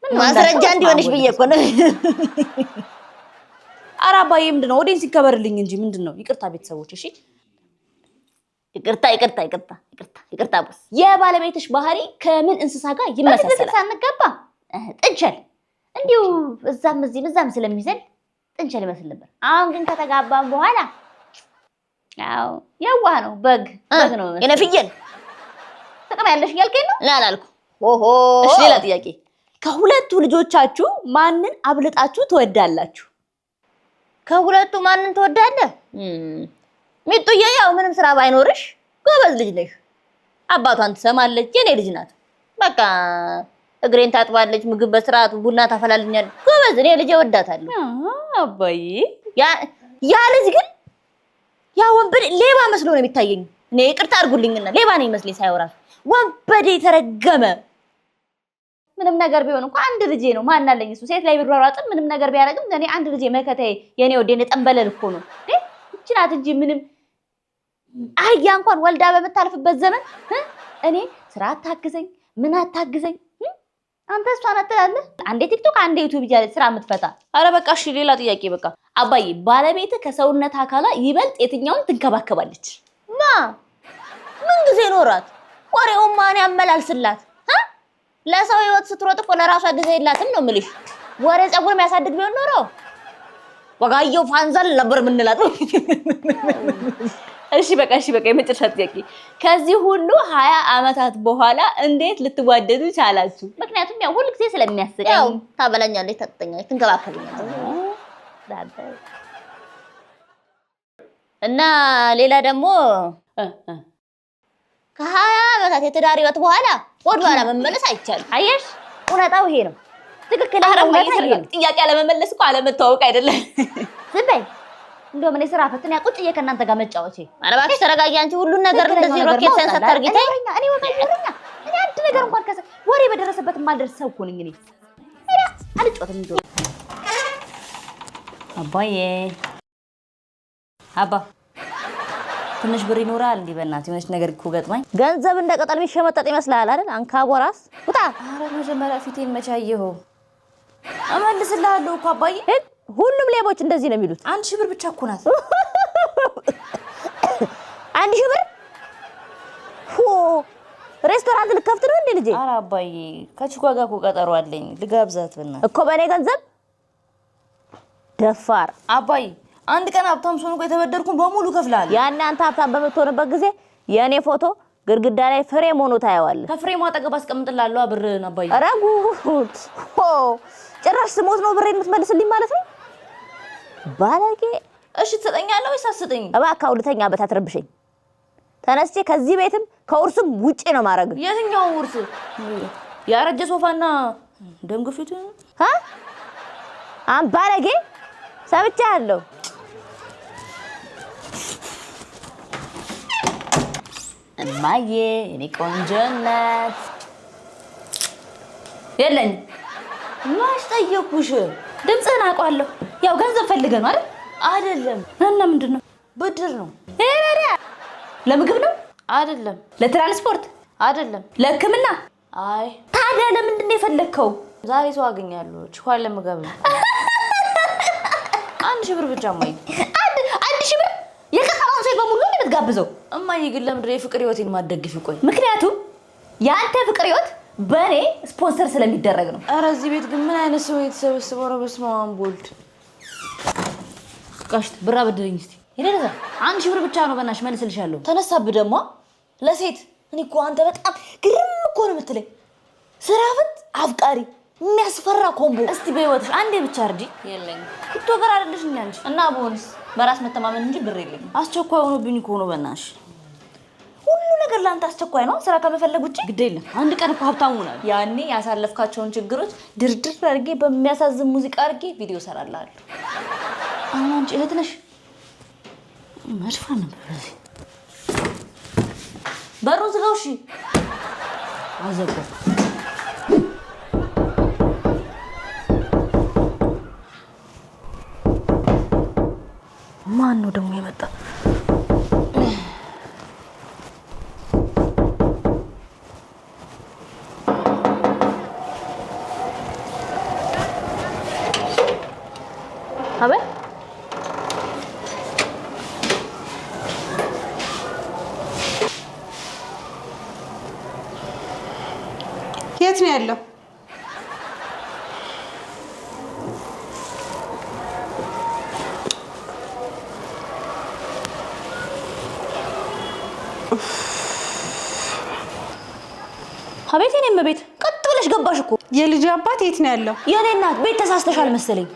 ማስረጃ እንዲሆንሽ ብዬ እኮ ነው። ኧረ አባዬ ምንድነው? ኦዲየንስ ይከበርልኝ እንጂ ምንድነው? ይቅርታ ቤተሰቦች። እሺ ይቅርታ ቦስ። የባለቤትሽ ባህሪ ከምን እንስሳ ጋር ይመሳሰላል? ሳንገባ ጥንቸል እንዲሁ እዛም ስለሚዘል ጥንቸል ይመስል ነበር። አሁን ግን ከተጋባን በኋላ ያው የዋህ ነው። በግ ነው የኔ ፍየል። ጥቅም ያለሽ እያልከኝ ነው? አላልኩ። ኦሆ እሺ ሌላ ጥያቄ። ከሁለቱ ልጆቻችሁ ማንን አብልጣችሁ ትወዳላችሁ? ከሁለቱ ማንን ትወዳለህ? ሚጡዬ ያው ምንም ስራ ባይኖርሽ ጎበዝ ልጅ ነሽ። አባቷን ትሰማለች። የኔ ልጅ ናት። በቃ እግሬን ታጥባለች፣ ምግብ በስርዓቱ ቡና ታፈላልኛለች። ጎበዝ እኔ ልጅ እወዳታለሁ። አባዬ ያ ልጅ ግን ያ ወንበዴ ሌባ መስሎ ነው የሚታየኝ። እኔ ይቅርታ አድርጉልኝና ሌባ ነው የሚመስለኝ ሳይወራ። ወንበዴ ተረገመ። ምንም ነገር ቢሆን እንኳን አንድ ልጄ ነው። ማን አለኝ እሱ ሴት ላይ ቢሯሯጥም ምንም ነገር ቢያደርግም እኔ አንድ ልጄ መከታዬ የኔ ወዴ ጠንበለል እኮ ነው። እቺ ናት እንጂ ምንም አህያ እንኳን ወልዳ በምታልፍበት ዘመን እኔ ስራ አታግዘኝ ምን አታግዘኝ። አንተ እሷን አትላለህ። አንዴ ቲክቶክ አንዴ ዩቲዩብ እያለች ስራ የምትፈታ። አረ በቃ እሺ ሌላ ጥያቄ በቃ። አባዬ ባለቤት ከሰውነት አካሏ ይበልጥ የትኛውን ትንከባከባለች? ምን ጊዜ ኖራት? ወሬውን ማን ያመላልስላት? ለሰው ህይወት ስትሮጥ እኮ ለራሷ ጊዜ የላትም ነው የምልሽ። ወሬ ፀጉር የሚያሳድግ ቢሆን ኖሮ ወጋየው ፋንዛል ነበር የምንላት። እሺ በቃ የመጨረሻ ጥያቄ። ከዚህ ሁሉ 20 ዓመታት በኋላ እንዴት ልትዋደዱ ቻላችሁ? ምክንያቱም ያው ሁሉ ጊዜ ስለሚያስቀኝ ታበላኛለች፣ ታጠኛለች፣ ትንከባከብኛለች እና ሌላ ደግሞ ከ20 ዓመታት የትዳር ህይወት በኋላ ወደኋላ መመለስ አይቻልም። አየሽ እውነታው ይሄ ነው። ትክክል። ጥያቄ አለመመለስ እኮ አለመተዋወቅ አይደለም። ዝም በይ። እንደውም እኔ ስራ ፈትን ቁጭ ብዬ ከእናንተ ጋር መጫወቼ። ኧረ እባክሽ ተረጋጊ አንቺ። ሁሉን ነገር እንደዚህ ሮኬት ሳይንስ አታርጊ። እኔ አንድ ነገር እንኳን ወሬ በደረሰበት የማልደርስ ሰው እኮ ነኝ እኔ። አልጫወትም እንደው አባዬ አባ ትንሽ ብር ይኖራል እንዴ? በእናትህ የሆነች ነገር እኮ ገጥማኝ። ገንዘብ እንደ ቅጠል የሚሸመጠጥ ይመስልሃል አይደል? አንካቦራስ ውጣ። ኧረ መጀመሪያ ፊቴን መቻየው እመልስልሃለሁ እኮ አባዬ። ሁሉም ሌቦች እንደዚህ ነው የሚሉት። 1000 ብር ብቻ እኮ ናት። 1000 ብር? ሬስቶራንት ልከፍት ነው እንዴ ልጄ? ኧረ አባዬ ከችኳ ጋር እኮ ቀጠሮ አለኝ። ልጋብዛት በእናትህ እኮ በእኔ ገንዘብ ደፋር። አባዬ አንድ ቀን ሀብታም ስሆን እኮ የተበደርኩን በሙሉ ከፍላለሁ። ያኔ አንተ ሀብታም በምትሆንበት ጊዜ የኔ ፎቶ ግድግዳ ላይ ፍሬም ሆኖ ታየዋለህ። ከፍሬሙ አጠገብ አስቀምጥልሃለሁ ብርህን አባዬ። ኧረ ጉድ! ጭራሽ ስሞት ነው ብሬን የምትመልስልኝ ማለት ነው? ባለጌ። እሺ ትሰጠኛለህ ወይስ አትሰጠኝም? እባክህ አውልተኛ አትረብሸኝ። ተነስቼ ከዚህ ቤትም ከውርስም ውጪ ነው ማረግ። የትኛው ውርስ? ያረጀ ሶፋና ደም ግፊት? ባለጌ ሰምቻለሁ። እማዬ እኔ ቆንጆ ናት። የለኝም። ማሽ ጠየኩሽ። ድምፅህን አውቀዋለሁ። ያው ገንዘብ ፈልገህ ነው አይደል? አይደለም። እና ምንድን ነው? ብድር ነው። ለምግብ ነው? አይደለም። ለትራንስፖርት? አይደለም። ለሕክምና? አይ። ታዲያ ለምንድን ነው የፈለግከው? ዛሬ ሰው አገኛለሁ። ችኳን ለምግብ ነው። 1000 ብር ብቻ እማዬ። 1000 ብር? የከተማውን ሴት በሙሉ ነው የምትጋብዘው? እማዬ ግን ለምንድን ነው የፍቅር ህይወቴን ማትደግፊው? ቆይ ምክንያቱም የአንተ ፍቅር ህይወት በኔ ስፖንሰር ስለሚደረግ ነው። ኧረ እዚህ ቤት ግን ምን አይነት ሰው የተሰበሰበው ነው? በስመ አብ ወልድ። ጋሽት ብር አበድረኝ እስቲ። ይደረዛ 1000 ብር ብቻ ነው በእናትሽ መልስልሻለሁ። ተነሳብህ ደግሞ ለሴት። እኔ እኮ አንተ በጣም ግርም እኮ ነው የምትለኝ። ስራ ፈት አፍቃሪ የሚያስፈራ ኮምቦ። እስቲ በህይወትሽ አንዴ ብቻ እርጂ። የለኝም ቲክቶከር አይደለሽ እንዴ አንቺ? እና ቦንስ በራስ መተማመን እንጂ ብር የለኝም። አስቸኳይ ሆኖብኝ እኮ ነው በእናትሽ። ሁሉ ነገር ላንተ አስቸኳይ ነው ስራ ከመፈለግ ውጪ? ግድ የለም አንድ ቀን እኮ ሀብታም ሆናል። ያኔ ያሳለፍካቸውን ችግሮች ድርድር አድርጌ በሚያሳዝን ሙዚቃ አድርጌ ቪዲዮ ሰራልሃለሁ። አሁን አንቺ እህት ነሽ? መድፋ ነበር እዚህ በሩ ዝጋው። እሺ አዘጋው። ማን ነው ደግሞ የመጣ? አቤት የት ነው ያለው? አቤት የኔም ቤት ቀጥ ብለሽ ገባሽ እኮ። የልጅ አባት የት ነው ያለው? የኔ እናት ቤት ተሳስተሻል መሰለኝ።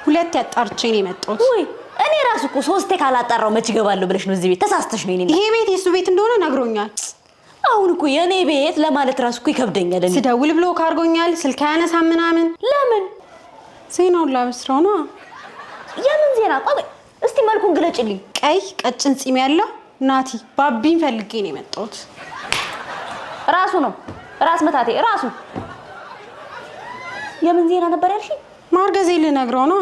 ሁለት ያጣርቼ ነው የመጣሁት። ወይ እኔ ራሱ እኮ 3 ካላጣራው መች እገባለሁ ብለሽ ነው እዚህ ቤት ተሳስተሽ ነው የኔ እናት። ይሄ ቤት የሱ ቤት እንደሆነ ነግሮኛል። አሁን እኮ የኔ ቤት ለማለት ራሱ እኮ ይከብደኛል። እኔ ስደውል ብሎ ካርጎኛል። ስልክ አያነሳም ምናምን። ለምን? ዜናውን ላበስረው ነው። የምን ዜና? ቆይ እስቲ መልኩን ግለጭልኝ። ቀይ ቀጭን ፂም ያለው ናቲ ባቢን ፈልጌ ነው የመጣሁት። ራሱ ነው ራስ መታቴ ራሱ። የምን ዜና ነበር ያልሽኝ? ማርገዜ ልነግረው ነው።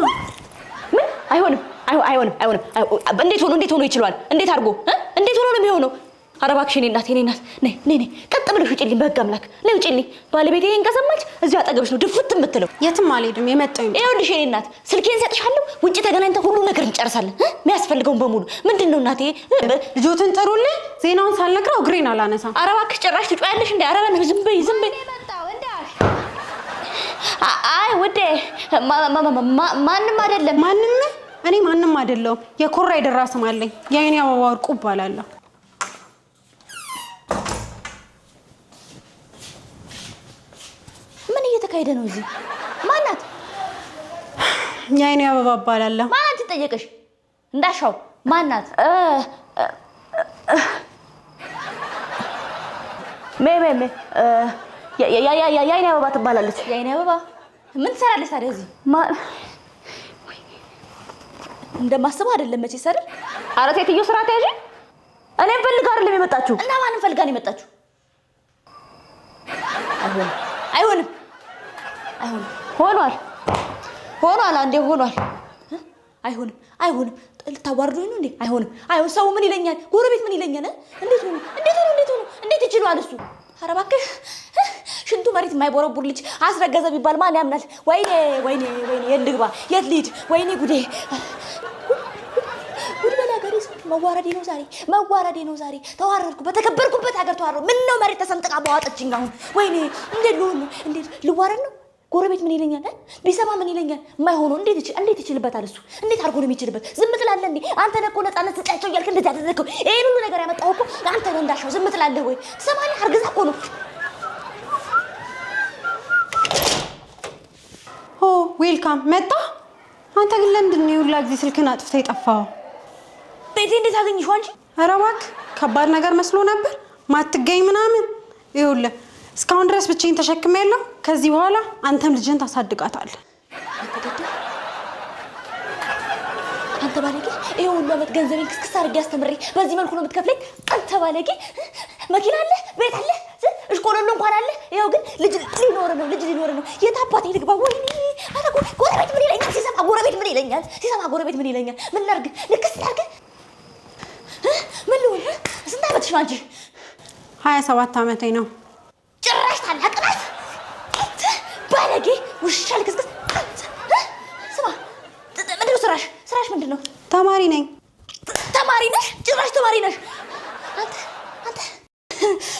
ምን? አይሆንም አይሆንም አይሆንም። እንዴት ሆኖ ይችላል? እንዴት አድርጎ እንዴት ሆኖ ነው የሚሆነው? ኧረ እባክሽ የኔ እናት ነይ ነይ ነይ፣ ቀጥ ብለሽ ውጪልኝ። በህግ አምላክ ነይ ውጪልኝ። ባለቤቴ ይሄን ከሰማች እዚሁ አጠገብሽ ነው ድፍት የምትለው። የትም አልሄድም። የመጣው ይኸውልሽ የኔ እናት ስልኬን ሰጥሻለሁ። ውጪ ተገናኝተን ሁሉ ነገር እንጨርሳለን። የሚያስፈልገውን በሙሉ ምንድነው እናቴ? ልጆትን ጥሩልኝ። ዜናውን ሳልነግረው እግሬን አላነሳም። ኧረ እባክሽ ጭራሽ ትጮያለሽ እንዴ? ኧረ በእናትሽ ዝም በይ ዝም በይ። አይ ውዴ ማንም አይደለም። ማንም? እኔ ማንም አይደለሁም። የኮራ የደራ ስም አለኝ። የአይኔ አበባ ወርቁ እባላለሁ። ምን እየተካሄደ ነው እዚህ? ማናት? የአይኔ አበባ እባላለሁ። ማናት ትጠየቅሽ? እንዳሻው ማናት? የአይኔ አበባ ትባላለች። የአይኔ አበባ ምን ትሰራለች ታዲያ እዚህ? እንደማስበው አይደለም መቼስ አይደል? ኧረ ሴትዮ ስራ ተያዥ። እኔም ፈልጋ አይደለም የመጣችሁ። እና ማንም ፈልጋ ነው የመጣችሁ? አይሆንም ሆኗል። አንዴ ሆኗል። አይሆንም። ልታዋርዱኝ ነው እንዴ? አይሆንም። ሰው ምን ይለኛል? ጎረቤት ምን ይለኛል? እንዴት ይችላል እሱ? ኧረ እባክህ ሽንቱ መሬት የማይቦረቡር ልጅ አስረገዘ ቢባል ማን ያምናል? ወይኔ የት ልግባ? የት ልሂድ? ወይኔ ጉዴ በላገሬ ሰው መዋረዴ ነው ዛሬ። ተዋረድኩ። በተከበርኩበት ሀገር ተዋረድኩ። ምን ነው መሬት ተሰንጥቃ በዋጠችኝ አሁን። ወይኔ እንዴት ልሆን ነው? እንዴት ልዋረድ ነው? ጎረቤት ምን ይለኛል? ቢሰማ ምን ይለኛል? የማይሆነው እንዴት ይችልበታል እሱ? እንዴት አድርጎ ነው የሚችልበት? ዝም ትላለህ እንዴ? አንተ ነህ እኮ ነፃነት ስጫቸው እያልክ እንደዚህ ያደረግከው። ይሄን ሁሉ ነገር ያመጣው እኮ አንተ ነህ። እንዳሻው ዝም ትላለህ ወይ? ትሰማለህ? አርግዛ እኮ ነው። ዌልካም መጣ። አንተ ግን ለምንድን ነው ሁላ ጊዜ ስልክን አጥፍተህ የጠፋኸው? ቤቴ እንዴት አገኘሽው አንቺ? ኧረ እባክህ ከባድ ነገር መስሎ ነበር ማትገኝ ምናምን። ይኸውልህ እስካሁን ድረስ ብቻዬን ተሸክሜያለሁ። ከዚህ በኋላ አንተም ልጅን ታሳድጋታለህ። አንተ ባለጌ! ይሄ ሁሉ ዓመት ገንዘቤን ክስክስ አድርጌ አስተምሬ በዚህ መልኩ ነው የምትከፍለኝ? አንተ ባለጌ! መኪና አለ፣ ቤት አለ፣ እሽኮለሎ እንኳን አለ። ይኸው ግን ልጅ ሊኖር ነው። የት አባቴ ልግባ? ወይኔ! አረ ጎረቤት ምን ይለኛል? ሲሰማ ጎረቤት ምን ይለኛል? ምን ላድርግ? ልክስ ላድርግ? ምን ልሁን? ስንት ዓመትሽ ነው አንቺ? 27 ዓመቴ ነው። ጭራሽ ታላቅ ናት። ባለጌ ውሻ ልክስክስ። ስማ ምንድን ነው ስራሽ ምንድን ነው? ተማሪ ነኝ። ተማሪ ነሽ? ጭራሽ ተማሪ ነሽ አንተ።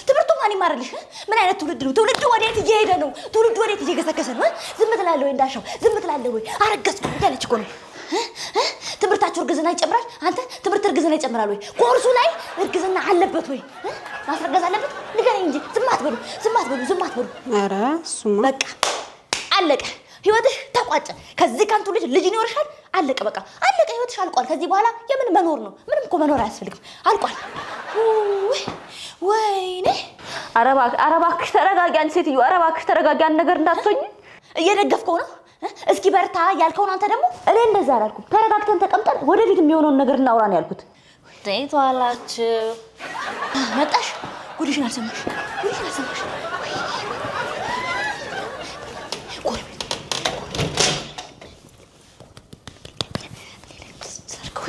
ትምህርቱ ማን ይማርልሽ? ምን አይነት ትውልድ ነው? ትውልዱ ወዴት እየሄደ ነው? ትውልድ ወዴት እየገሰገሰ ነው? ዝም ትላለህ ወይ እንዳሻው? ዝም ትላለህ ወይ? አረገዝኩ እያለች እኮ ነው። ትምህርታችሁ እርግዝና ይጨምራል? አንተ ትምህርት እርግዝና ይጨምራል ወይ? ኮርሱ ላይ እርግዝና አለበት ወይ? ማስረገዝ አለበት? ንገረኝ እንጂ ዝም አትበሉ፣ ዝም አትበሉ፣ ዝም አትበሉ። ኧረ እሱማ በቃ አለቀ። ህይወትሽ ተቋጨ። ከዚህ ካንቱ ልጅ ይኖርሻል። አለቀ፣ በቃ አለቀ። ህይወትሽ አልቋል። ከዚህ በኋላ የምን መኖር ነው? ምንም እኮ መኖር አያስፈልግም። አልቋል። ወይኔ! ኧረ እባክሽ ተረጋጊ አንቺ ሴትዮ። ኧረ እባክሽ ተረጋጊ። አንድ ነገር እንዳትሆኝ። እየደገፍከው ነው። እስኪ በርታ ያልከውን አንተ ደግሞ። እኔ እንደዛ አላልኩም። ተረጋግተን ተቀምጠን ወደፊት የሚሆነውን ነገር እናውራ ነው ያልኩት። እንዴት ዋላችሁ? መጣሽ? ጉድሽን አልሰማሽ? ጉድሽን አልሰማሽ?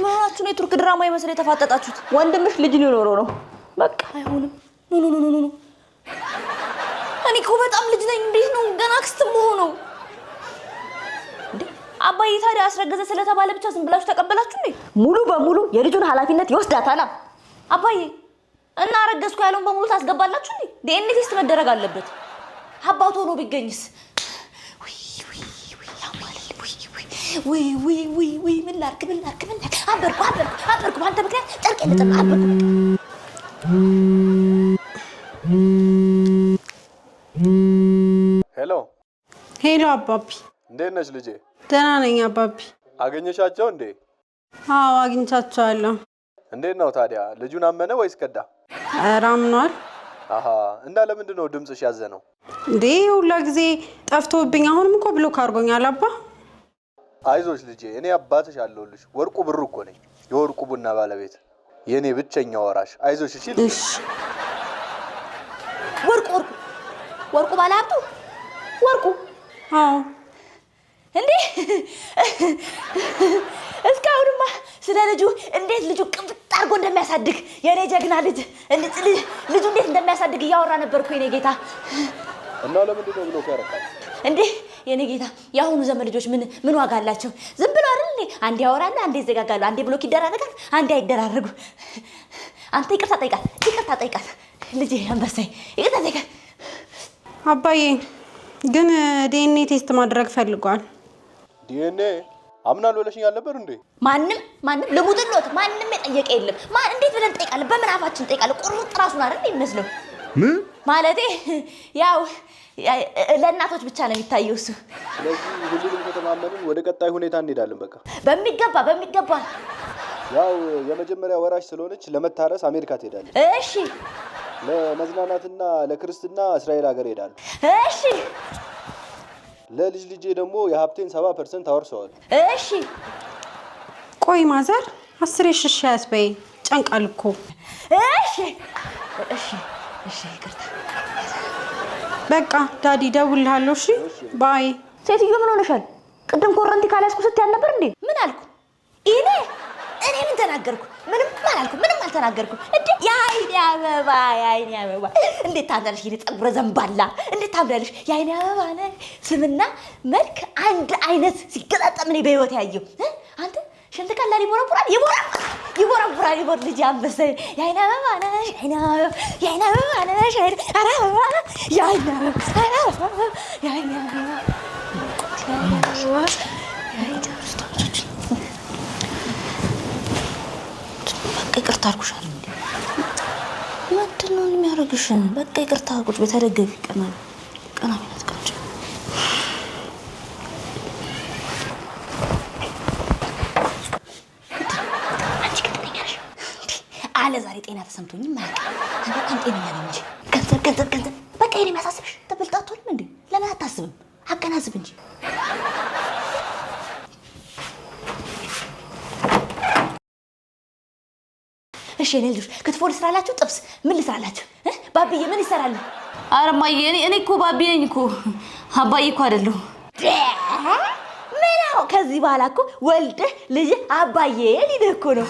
ምናችሁ ነው የቱርክ ድራማ ይመስል የተፋጠጣችሁት? ወንድምሽ ልጅ ሊኖረው ነው። በቃ አይሆንም። ኑ እኔ እኮ በጣም ልጅ ነኝ። እንዴት ነው ገና አክስት የምሆነው? አባዬ ታዲያ አስረገዘ ስለተባለ ብቻ ዝም ብላችሁ ተቀበላችሁ እንዴ? ሙሉ በሙሉ የልጁን ኃላፊነት ይወስዳታል አባዬ። እና አረገዝኩ ያለውን በሙሉ ታስገባላችሁ እንዴ? ዲኤንኤ ቴስት መደረግ አለበት። አባቱ ሆኖ ቢገኝስ? ወይ ምን ላድርግ? አበርኩ በአንተ ምክንያት ጨርቄ ልጥል አበርኩ። ሄሎ አባቢ። እንዴት ነሽ ልጄ? ደህና ነኝ አባቢ። አገኘሻቸው እንዴ? አዎ አግኝቻቸዋለሁ። እንዴት ነው ታዲያ? ልጁን አመነ ወይስ ከዳ? ኧረ አምኗል። አሃ እና ለምንድን ነው ድምፅሽ ያዘነው? እንዴ ሁላ ጊዜ ጠፍቶብኝ አሁንም እኮ ብሎክ አድርጎኛል አባ። አይዞሽ ልጄ፣ እኔ አባትሽ አለሁልሽ። ወርቁ ብሩ እኮ ነኝ፣ የወርቁ ቡና ባለቤት፣ የኔ ብቸኛ ወራሽ። አይዞሽ እሺ ልጄ። ወርቁ ባለሀብቱ ወርቁ? አዎ እንዴ እስካሁንማ ስለ ልጁ እንዴት ልጁ ቅብጥ አድርጎ እንደሚያሳድግ የኔ ጀግና ልጅ ልጁ እንዴት እንደሚያሳድግ እያወራ ነበርኩ የኔ ጌታ። እና ለምንድን ነው ብሎክ ያደረጋል እንዴ? የኔ ጌታ የአሁኑ ዘመን ልጆች ምን ዋጋ አላቸው? ዝም ብሎ አይደል እንዴ? አንዴ ያወራሉ፣ አንዴ ይዘጋጋሉ፣ አንዴ ብሎክ ይደራረጋል፣ አንዴ አይደራረጉ። አንተ ይቅርታ ጠይቃት ልጄ፣ አንበሳዬ ይቅርታ ጠይቃት። አባዬ ግን ዲኤንኤ ቴስት ማድረግ ፈልጓል። ዲኤንኤ አምናል ብለሽኝ አልነበር እንዴ? ማንም ልሙጥሎት ማንም የጠየቀ የለም። እንዴት ብለን እንጠይቃለን? በምን አፋችን እንጠይቃለን? ቁርጥ ራሱን አይደል የሚመስለው? ምን ማለቴ ያው ለእናቶች ብቻ ነው የሚታየው እሱ። ስለዚህ ሁሉንም ከተማመንን ወደ ቀጣይ ሁኔታ እንሄዳለን። በቃ በሚገባ ያው የመጀመሪያ ወራሽ ስለሆነች ለመታረስ አሜሪካ ትሄዳለች። እሺ። ለመዝናናትና ለክርስትና እስራኤል ሀገር ሄዳለሁ። እሺ። ለልጅ ልጄ ደግሞ የሀብቴን 70% አወርሰዋል። እሺ። ቆይ ማዘር 10 ሽሽ ያስበይ ጨንቃል እኮ። እሺ ይቅርታ። በቃ ዳዲ ደውልልሃለሁ። እሺ ባይ። ሴትዮ ምን ሆነሻል? ቅድም ኮረንቲ ካላስኩ ስትይ አልነበር እንዴ? ምን አልኩ? እኔ ምን ተናገርኩ? ምንም አልተናገርኩም። እንዴ የአይኔ አበባ እንዴት ታምራለሽ? የኔ ፀጉረ ዘንባላ እንዴት ታምራለሽ? የአይኔ አበባ ነሽ። ስምና መልክ አንድ አይነት ሲገጣጠም እኔ በህይወት ያየው አንተ ሽንት ቀላል ይቦረቡራል ልጅ አንበሳ። የአይኔ አበባ ነሽ፣ የአይኔ አበባ ነሽ፣ የአይኔ አበባ ይቅርታ አልኩሻል እንዴ? ምንድን ነው የሚያደርግሽ? በቃ ይቅርታ አልኩሽ። በተደገፊ ቀና ቢናስቀምጭ አንቺ ጤነኛ ነሽ? አለ ዛሬ ጤና ተሰምቶኝ ማለት በጣም ጤነኛ ነኝ እንጂ ገንዘብ በቃ የኔ የሚያሳስብሽ ተበልጣቶልም እንዴ? ለምን አታስብም? አገናዝብ እንጂ እሺ እኔ ልጅ ክትፎ ልስራላችሁ? ጥብስ ምን ልስራላችሁ? ባብዬ ምን ይሰራል? ኧረ እማዬ እኔ እኮ ባቢ ነኝ እኮ አባዬ እኮ አይደለሁ። ምን ነው ከዚህ በኋላ እኮ ወልደህ ልጅ አባዬ ሊልህ እኮ ነው።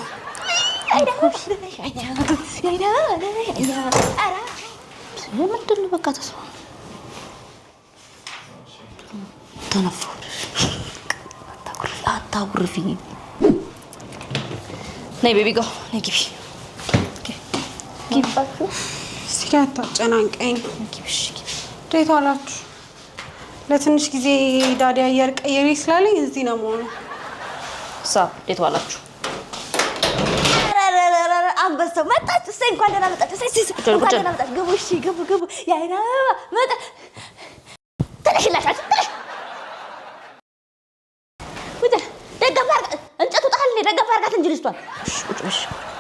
ምንድን ነው በቃ ተስፋ ተነፋ። አታጉርፊኝ። ነይ ቤቢ ጋር ነይ ግቢ። እስኪ አታጨናንቀኝ። እንዴት ዋላችሁ? ለትንሽ ጊዜ ዳዲ አየር ቀይሬ ስላለኝ እዚህ ነው የምሆነው። እንዴት ዋላችሁ? አንበሳው መጣች። እሰይ እንኳን ደህና መጣች። እሰይ እንኳን ደህና መጣች። ግቡ፣ እሺ ግቡ። የዓይን አበባ መጣ። ተነሽላሻች ተነሽ። ወደ ደገፍ አድርጋ እንጨቱ ጣል ነው። ደገፍ አድርጋት እንጂ ልጅቷን።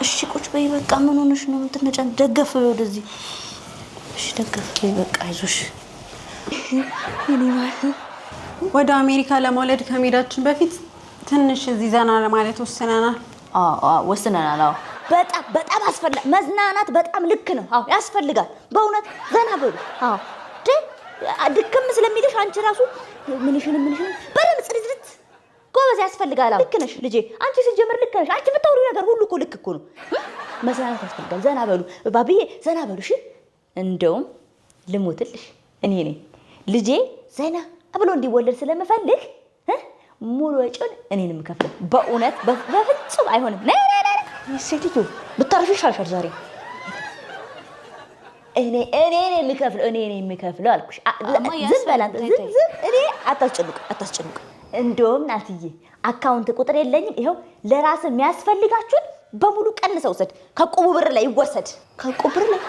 እሺ ቁጭ በይ በቃ። ምን ሆነሽ ነው የምትነጫን? ደገፍ በይ ወደዚህ። እሺ ደገፍ በይ በቃ። አይዞሽ የኔ ማለት ወደ አሜሪካ ለመውለድ ከመሄዳችን በፊት ትንሽ እዚህ ዘና ለማለት ወስነናል። ወስነናል። አዎ በጣም አስፈልጋል። መዝናናት በጣም ልክ ነው። አዎ ያስፈልጋል። በእውነት ዘና በሉ። አዎ ድክም ስለሚልሽ አንቺ ራሱ ምንሽን በደንብ ጽድት ጎበዝ ያስፈልጋል። ልክ ነሽ ልጄ። አንቺ ሲጀምር ልክ ነሽ። አንቺ የምታወሪው ነገር ሁሉ እኮ ልክ እኮ ነው። መዝናናት ያስፈልጋል። ዘና በሉ ባብዬ፣ ዘና በሉ። እሺ እንደውም ልሞትልሽ እኔ ነኝ ልጄ ዘና ብሎ እንዲወለድ ስለምፈልግ ሙሉ ወጪውን እኔን የምከፍለው። በእውነት በፍጹም አይሆንም። ሴትዮ ብታርፊ ይሻልሻል። ዛሬ እኔ የምከፍለው አልኩሽ። ዝም በላ ዝም። እኔ አታስጨንቁ። እንደውም ናትዬ አካውንት ቁጥር የለኝም። ይኸው ለራስ የሚያስፈልጋችሁን በሙሉ ቀንሰው ውሰድ። ከቁቡ ብር ላይ ይወሰድ። ከቁቡ ብር ላይ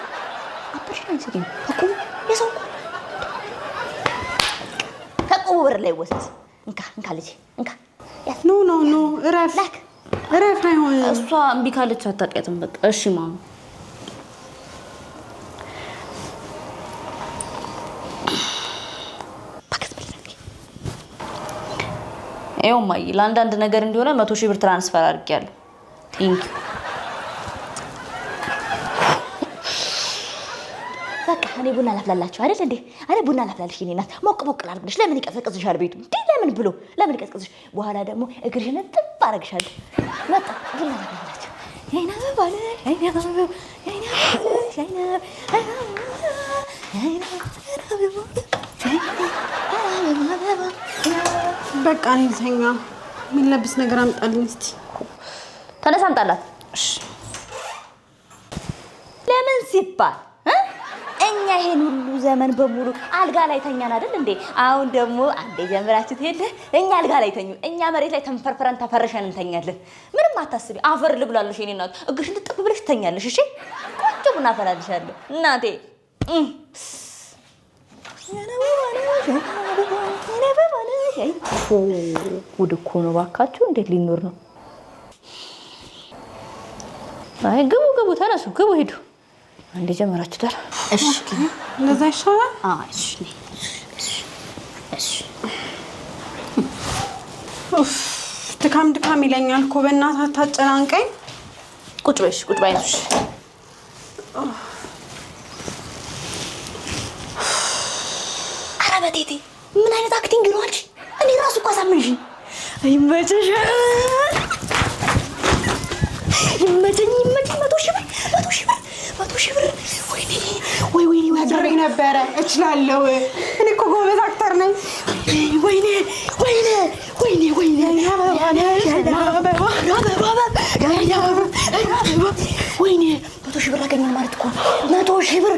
አባሽን ሴትዮ ከቁቡ የሰው ከቁቡ ብር ላይ ይወሰድ። እንካ ልጄ እንካ። ኖ እረፍ አይሆንም። እሷ እምቢ ካለች አታውቂያትም። በቃ እሺ ማማ። ይኸው እማዬ ለአንዳንድ ነገር እንዲሆነ 100 ሺህ ብር ትራንስፈር አድርጌያለሁ። ቴንኪው። በቃ እኔ ቡና ላፍላላችሁ አይደል እንዴ? አረ ቡና ላፍላልሽ የኔ እናት። ሞቅ ላድርግልሽ። ለምን ይቀዘቅዝሻል ቤቱ እንዴ? ለምን ይቀዘቅዝሽ? በኋላ ደግሞ እግርሽን ጥብ አደርግሻለሁ። መጣ ቡና ላፍላላችሁ። የኔ አበባ በቃ እኔ ልተኛ። የሚለብስ ነገር አምጣልኝ እስቲ። ተነሳ አምጣላት። እሺ ለምን ሲባል እኛ ይሄን ሁሉ ዘመን በሙሉ አልጋ ላይ ተኛን አይደል እንዴ? አሁን ደግሞ አንዴ ጀምራችሁት የለ እኛ አልጋ ላይ ተኙ። እኛ መሬት ላይ ተንፈርፈረን ተፈርሸን እንተኛለን። ምንም አታስቢ። አፈር ልብላለሽ የኔ እናት። እግርሽን ጥብ ብለሽ ትተኛለሽ። እሺ ቆንጆ ቡና አፈላልሻለሁ እናቴ። ጉድ እኮ ነው እባካችሁ። እንዴት ሊኖር ነው? አይ ግቡ፣ ተነሱ፣ ግቡ፣ ሂዱ። አንዴ ጀመራችሁታል። እሺ እንደዛ ይሻላል። እሺ ድካም ይለኛል እኮ። በእናትህ አታጨናንቀኝ። ቁጭ በይ አይዞሽ። ኧረ በቴቴ ምን አይነት አክቲንግ ነው አንቺ? እኔ ራሱ እኮ አሳመንሽኝ። ይመችሽ። 100 ሺህ ብር። ወይኔ ነግሬ ነበረ እችላለሁ። እኔ እኮ ጎበዝ አክተር ነኝ። ወይኔ 100 ሺህ ብር አገኘን ማለት እኮ 100 ሺህ ብር።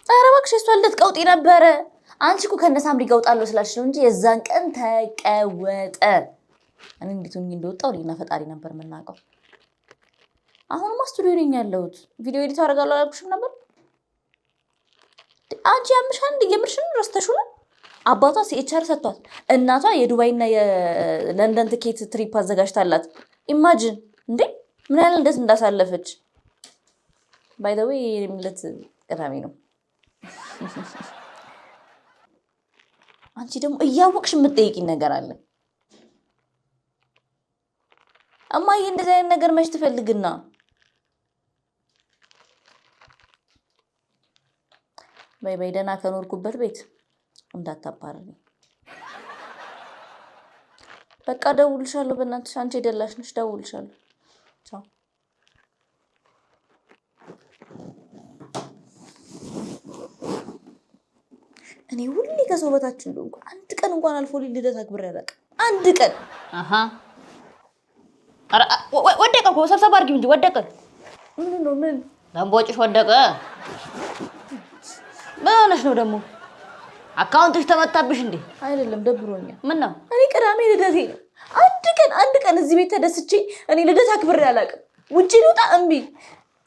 ኧረ እባክሽ እሷ ልትቀውጢ ነበረ። አንቺ እኮ ከነ ሳምሪ ገውጣለሁ ስላልሽ ነው እንጂ የዛን ቀን ተቀወጠ። እኔ እንዴት ሆኜ እንደወጣው እኔና ፈጣሪ ነበር የምናውቀው። አሁንማ ስቱዲዮ ነኝ ያለሁት። ቪዲዮ ኤዲት አደርጋለሁ አላልኩሽም ነበር? አንቺ ያምሻል እንደ የምርሽን ረስተሽው ነው። አባቷ ሲኤችአር ሰጥቷት፣ እናቷ የዱባይና የለንደን ትኬት ትሪፕ አዘጋጅታላት። ኢማጂን እንዴ ምን ያህል እንደት እንዳሳለፈች። ባይ ዘ ዌይ የሚለት ቅዳሜ ነው። አንቺ ደግሞ እያወቅሽ የምትጠይቂኝ ነገር አለ። እማዬ እንደዚህ አይነት ነገር መች ትፈልግና? በይ ደህና ከኖርኩበት ቤት እንዳታባረኝ። በቃ ደውልሻለሁ። በእናትሽ አንቺ የደላሽ ነሽ። ደውልሻለሁ። ቻው። እኔ ሁሌ ከሰው በታች እንደሆንኩ አንድ ቀን እንኳን አልፎልኝ ልደት አክብሬ አላውቅም። አንድ ቀን አሃ አረ ወደቀ እኮ ሰብሰብ አድርጊው እንጂ ወደቀ። ምን ነው ምን ላምቦጭሽ ወደቀ። ምን ሆነሽ ነው ደግሞ? አካውንትሽ ተመታብሽ እንዴ? አይደለም ደብሮኛል። ምን ነው? እኔ ቅዳሜ ልደቴ ነው። አንድ ቀን እዚህ ቤት ተደስቼ እኔ ልደት አክብሬ አላውቅም። ውጪ ልውጣ እምቢ፣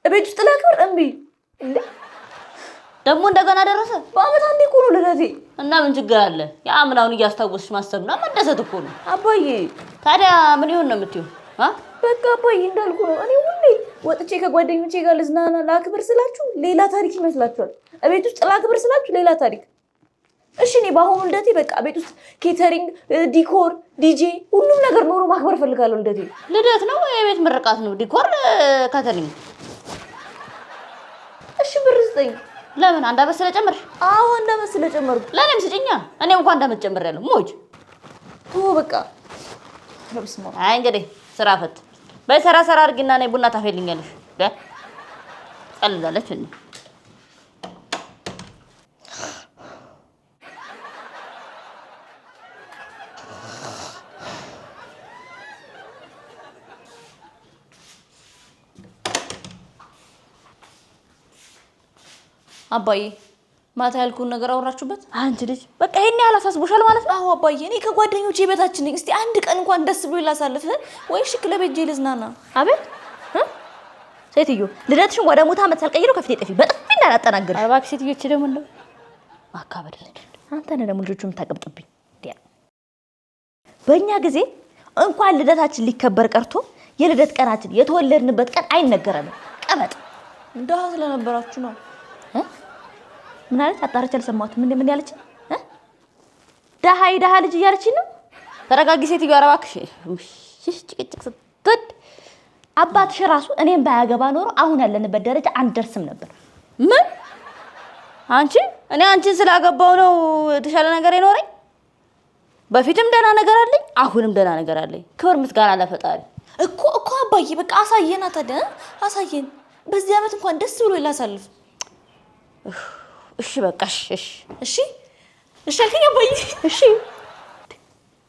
እቤት ውስጥ ላክብር እምቢ። እንዴ ደግሞ እንደገና ደረሰ። በአመት አንዴ እኮ ነው ልደቴ። እና ምን ችግር አለ? የአምናውን እያስታወስሽ ማሰብና መደሰት እኮ ነው። አባዬ ታዲያ ምን ይሁን ነው የምትይው? በቃ አባዬ እንዳልኩ ነው። እኔ ሁሌ ወጥቼ ከጓደኞቼ ጋር ልዝናና ላክብር ስላችሁ ሌላ ታሪክ ይመስላችኋል። እቤት ውስጥ ላክብር ስላችሁ ሌላ ታሪክ። እሺ እኔ በአሁኑ ልደቴ በቃ ቤት ውስጥ ኬተሪንግ፣ ዲኮር፣ ዲጄ ሁሉም ነገር ኖሮ ማክበር ፈልጋለሁ። ልደቴ ልደት ነው የቤት ምርቃት ነው? ዲኮር፣ ካተሪንግ። እሺ ብር ስጠኝ። ለምን? አንድ አመት ስለጨመርሽ? አዎ አንድ አመት ስለጨመርኩ። ለኔም ስጭኛ። እኔም እንኳን አንድ አመት ጨምሬያለሁ። ሞጅ ቶ በቃ ረብስማ። አይ እንግዲህ ስራ ፈት በሰራ አድርጊና ነይ ቡና ታፈልኛለሽ። ቀልላለች እንዴ? አባዬ ማታ ያልኩን ነገር አወራችሁበት? አንቺ ልጅ በቃ ይሄን ያህል አሳስቦሻል ማለት ነው? አዎ አባዬ፣ እኔ ከጓደኞቼ በታች ነኝ። እስቲ አንድ ቀን እንኳን ደስ ብሎ ላሳልፍ ወይ ክለብ ሄጄ ልዝናና። አቤት ሴትዮ፣ ልደትሽን ወደ ሙት አመት ሳልቀይረው ከፊቴ ጥፊ በጥፊ እንዳላጠናግር። ኧረ እባክሽ ሴትዮች ደግሞ እንደው ማካበድ አንተ ነህ ደግሞ ልጆቹ የምታቀብጥብኝ። በእኛ ጊዜ እንኳን ልደታችን ሊከበር ቀርቶ የልደት ቀናችን የተወለድንበት ቀን አይነገረንም። ቀመጥ እንደው ስለነበራችሁ ነው። ምን አለች? አጣራች አልሰማሁትም። ምን ያለች? ደሃ ልጅ እያለችኝ ነው። ተረጋጊ ሴትዮ። ኧረ እባክሽ ጭቅጭቅ ስትወድ አባትሽ ራሱ እኔም ባያገባ ኖሮ አሁን ያለንበት ደረጃ አንደርስም ነበር። ምን አንቺ? እኔ አንቺን ስላገባው ነው የተሻለ ነገር የኖረኝ? በፊትም ደህና ነገር አለኝ፣ አሁንም ደህና ነገር አለኝ። ክብር ምስጋና ለፈጣሪ። እኮ አባዬ በቃ አሳየና ታዲያ አሳየን። በዚህ አመት እንኳን ደስ ብሎ ይላሳልፍ። እሺ በቃ እሺ አልከኝ አባዬ። እሺ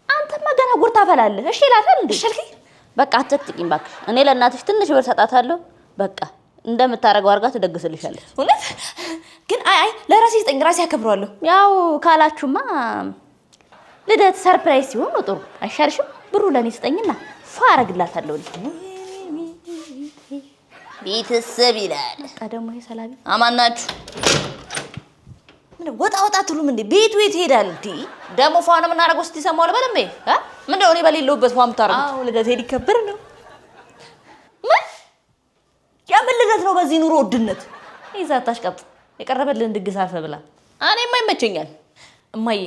አንተማ ገና ጉር ታፈላለህ። እሺ እላታለሁ እንዴ? እሺ አልከኝ። በቃ አትጨቅጭቂኝ እባክሽ። እኔ ለእናትሽ ትንሽ ብር ሰጣታለሁ። በቃ እንደምታረገው አድርጋ ትደግስልሻለች። እውነት ግን አይ ለራሴ ስጠኝ፣ ራሴ አከብረዋለሁ። ያው ካላችሁማ ልደት ሰርፕራይዝ ሲሆን ነው ጥሩ። አይሻልሽም? ብሩ ለኔ ስጠኝና ፋ አረግላታለሁ። ቤተሰብ ይላል። በቃ ደግሞ ይሄ ሰላቢ አማን ናችሁ? ምን ወጣ ትሉም እንዴ? ቤቱ የት ይሄዳል እንዴ? ደግሞ ፋ ነው የምናደርገው። እስቲ ሰማው ለበለሜ ምንድን ነው እኔ በሌለሁበት ፋ የምታደርጉት? አዎ ልደት ሊከበር ነው። ምን የምን ልደት ነው በዚህ ኑሮ ውድነት? ይዛታሽ ቀጥ የቀረበልን ድግስ አልፈ ብላ እኔማ ይመቸኛል። እማዬ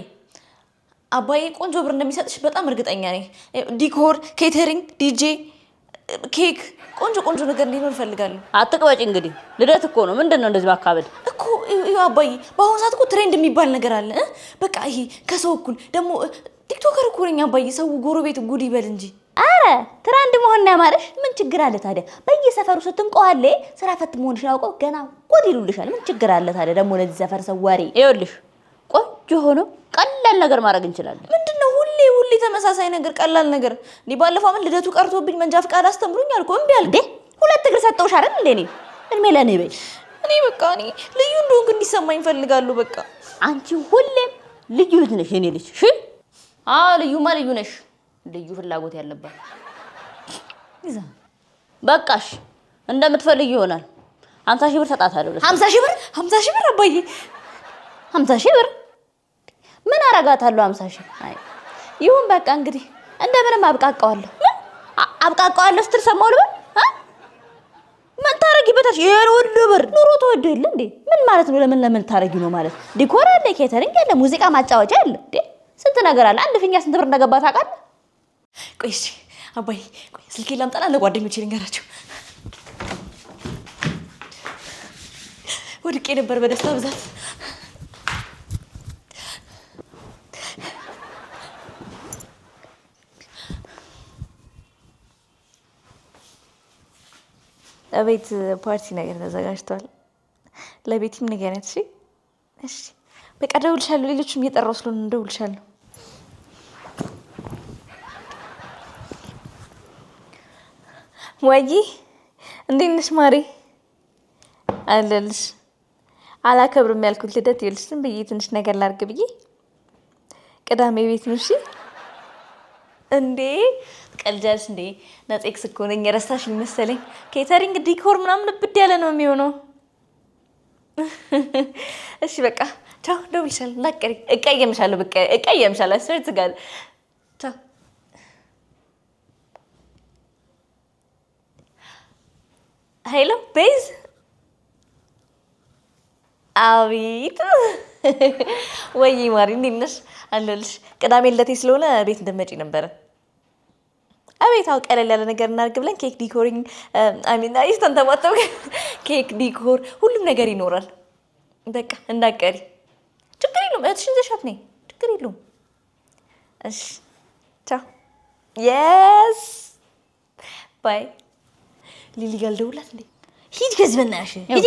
አባዬ ቆንጆ ብር እንደሚሰጥሽ በጣም እርግጠኛ ነኝ። ዲኮር፣ ኬተሪንግ፣ ዲጄ፣ ኬክ ቆንጆ ነገር እንዲኖር እፈልጋለሁ። አትቅበጪ እንግዲህ ልደት እኮ ነው። ምንድን ነው እንደዚህ ማካበድ እኮ? ይኸው አባዬ በአሁኑ ሰዓት እኮ ትሬንድ የሚባል ነገር አለ። በቃ ይሄ ከሰው እኩል ደግሞ ቲክቶከር እኮ ነኝ አባዬ። ሰው ጎረቤት ጉድ ይበል እንጂ። አረ ትራንድ መሆን ያማረሽ ምን ችግር አለ ታዲያ? በየሰፈሩ ስትንቀዋለ ስራ ፈት መሆንሽን አውቀው ገና ጉድ ይሉልሻል። ምን ችግር አለ ታዲያ? ደግሞ ለዚህ ሰፈር ሰው ወሬ ይኸውልሽ፣ ቆንጆ ሆኖ ቀላል ነገር ማድረግ እንችላለን። ምንድነው ሁሌ ተመሳሳይ ነገር፣ ቀላል ነገር? እኔ ባለፈው አመት ልደቱ ቀርቶብኝ መንጃ ፍቃድ አስተምሩኝ አልኩ እምቢ አልኩ። ሁለት እግር ሰጠውሽ አይደል እንዴ? እድሜ ለኔ በይ። እኔ በቃ ልዩ እንደሆንኩ እንዲሰማኝ እፈልጋለሁ። በቃ አንቺ ሁሌም ልዩ ልጅ ነሽ የኔ ልጅ። እሺ ልዩማ ልዩ ነሽ። ልዩ ፍላጎት ያለባት ይዛ በቃሽ። እንደምትፈልጊ ይሆናል። 50 ሺህ ብር ሰጣታለሁ። 50 ሺህ ብር አባዬ? 50 ሺህ ብር ምን አረጋታለሁ? 50 ሺህ አይ ይሁን በቃ እንግዲህ እንደምንም አብቃቃዋለሁ። አብቃቃዋለሁ ስትል ሰማሁ ልበል? ምን ታረጊበታሽ? ይሄን ሁሉ ብር ኑሮ ተወዶ የለ እንዴ? ምን ማለት ነው? ለምን ታረጊ ነው ማለት? ዲኮር አለ፣ ኬተሪንግ አለ፣ ሙዚቃ ማጫወቻ አለ። እንዴ ስንት ነገር አለ። አንድ ፊኛ ስንት ብር እንደገባ ታውቃለህ? ቆይ እሺ አባዬ፣ ቆይ ስልኬን ላምጣና ለጓደኞቼ ልንገራቸው። ወድቄ ነበር በደስታ ብዛት። እቤት ፓርቲ ነገር ተዘጋጅቷል። ለቤቲም ንገሪያት። እሺ እሺ። በቃ እደውልልሻለሁ። ሌሎችም እየጠራሁ ስለሆነ እደውልልሻለሁ። ወይ እንዴት ነሽ ማሬ? አለልሽ። አላከብርም ያልኩት ልደት ይኸውልሽ፣ ዝም ብዬ ትንሽ ነገር ላድርግ ብዬ ቅዳሜ ቤት ነው። እሺ እንዴ ቀልጃለሽ እንዴ? ነፄክስ እኮ ነኝ። የረሳሽኝ መሰለኝ። ኬተሪንግ፣ ዲኮር ምናምን ብድ ያለ ነው የሚሆነው። እሺ በቃ ቻው፣ እደውልልሻለሁ። እንዳትቀሪ። እቀየምሻለሁ። በቃ እቀየምሻለሁ። አስፈርት ጋር ቻው። ሄሎ ቤዝ። አቤት። ወይ ማሪ እንዴት ነሽ? አለሁልሽ። ቅዳሜ ልደቴ ስለሆነ ቤት እንደመጪ ነበረ። አቤት። አዎ ቀለል ያለ ነገር እናድርግ ብለን ኬክ ዲኮሪንግ አሚና ይስተንተማተው ኬክ ዲኮር ሁሉም ነገር ይኖራል። በቃ እንዳትቀሪ። ችግር የለውም። እህትሽን ዘሻት ነኝ። ችግር የለውም። እሺ ቻው። የስ ባይ። ሊሊ ጋር ልደውልላት እንዴ? ሂድ ከዚህ በእናትሽ ሂጂ።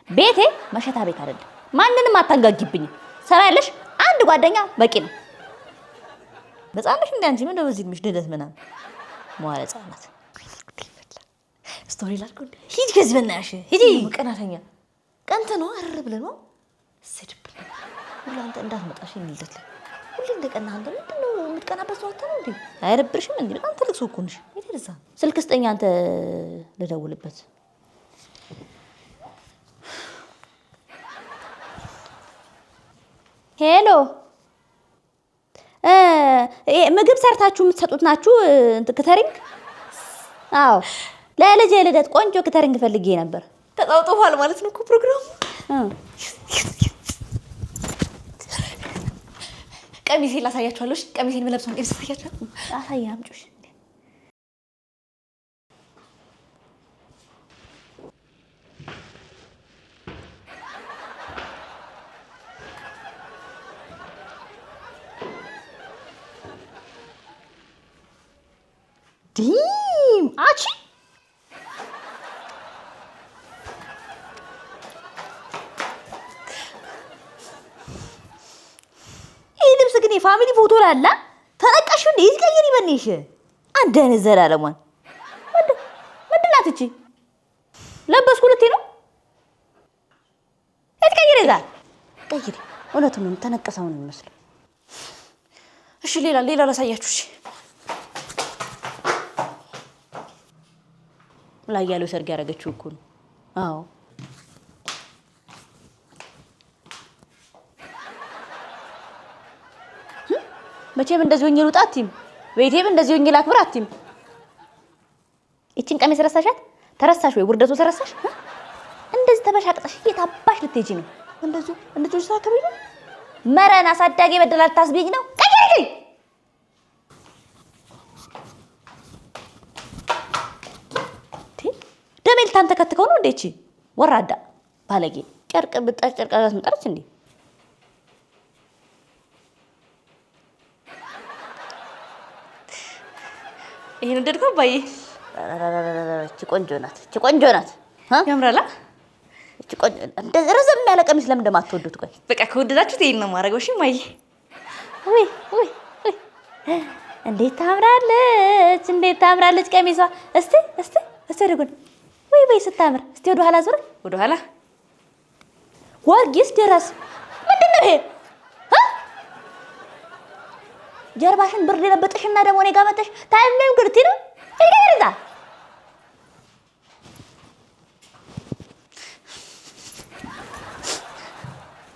ቤቴ መሸታ ቤት አይደለም። ማንንም አታንጋጊብኝ። ሰማያለሽ? አንድ ጓደኛ በቂ ነው። በጻነሽ እንደ አንቺ ምን በዚህ ምሽ ልደት ምናምን መዋለ ህጻናት ስቶሪ ላድርግ እንዴ? ሂድ ከዚህ በእናትሽ ሂጂ። ቀናተኛ ቀንተ ነው አረር ብለህ ነው ስድብ ሁሉ አንተ እንዳትመጣሽ ልደት ላይ ሁሉ እንደቀና አንተ ምንድን ነው የምትቀናበት? ሰው አታውቅም እንዴ? አይረብርሽም እንዴ? በጣም ትልቅ ሰው እኮ ነሽ። ይደርሳ ስልክ ስጠኝ አንተ ልደውልበት። ሄሎ ምግብ ሰርታችሁ የምትሰጡት ናችሁ? ክተሪንግ? አዎ ለልጄ ልደት ቆንጆ ክተሪንግ ፈልጌ ነበር። ተጣውጦፋል ማለት ነው እኮ ፕሮግራሙ። ቀሚሴን ላሳያችኋለሁ። ቀሚሴን የምለብሰውን ልብስ ላሳያችኋለሁ። አሳያ አምጪሽ። ዲም አቺ ልብስ ግን የፋሚሊ ፎቶ ላላ ተነቀሽ እንዴ? ይዝቀየር ይበልሽ አንድ አይነት ዘላለሟን ምንድን ናት እቺ? ለበስኩ ልቴ ነው እትቀይር ይዛ ቀይሪ። እውነቱን ነው ተነቀሰው ነው የሚመስለው። እሺ ሌላ ላሳያችሁ። እሺ ላይ ያለው ሰርግ ያደረገችው እኮ ነው። አዎ መቼም እንደዚህ ሆኜ ልውጣ አትይም። ቤቴም እንደዚህ ሆኜ ላክብር አትይም። እቺን ቀሚስ ረሳሻት? ተረሳሽ ወይ? ውርደቱ ተረሳሽ? እንደዚህ ተበሻቅጠሽ የታባሽ ልትሄጂ ነው? እንደዚህ ሳከብኝ ነው መረን አሳዳጊ በደላል ታስቢኝ ነው። ቀይሪ ደሜል ታንተከትከው ነው እንዴ? እቺ ወራዳ ባለጌ ጨርቅ ብጣሽ ጨርቅ አዛስ መጣች እንዴ? ይሄን እንደድከው ባይ። እቺ ቆንጆ ናት። እቺ ቆንጆ ናት። ያምራላ። እቺ ቆንጆ እንደዚህ ረዘም ያለ ቀሚስ ለምን እንደማትወዱት? ቆይ በቃ ከወደዳችሁት ይሄን ነው ማድረገው። እሺ ማይ። ወይ እንዴት ታምራለች! እንዴት ታምራለች ቀሚሷ! እስቲ ወደጎን ወይ ስታምር! እስቲ ወደ ኋላ ዞር። ወደ ኋላ ወርጊስ ድረስ ምንድን ነው ይሄ? ጀርባሽን ብርድ የለበጥሽና ደግሞ እኔ ጋር መጣሽ ታይምም ግርቲ ነው ይገርዳ።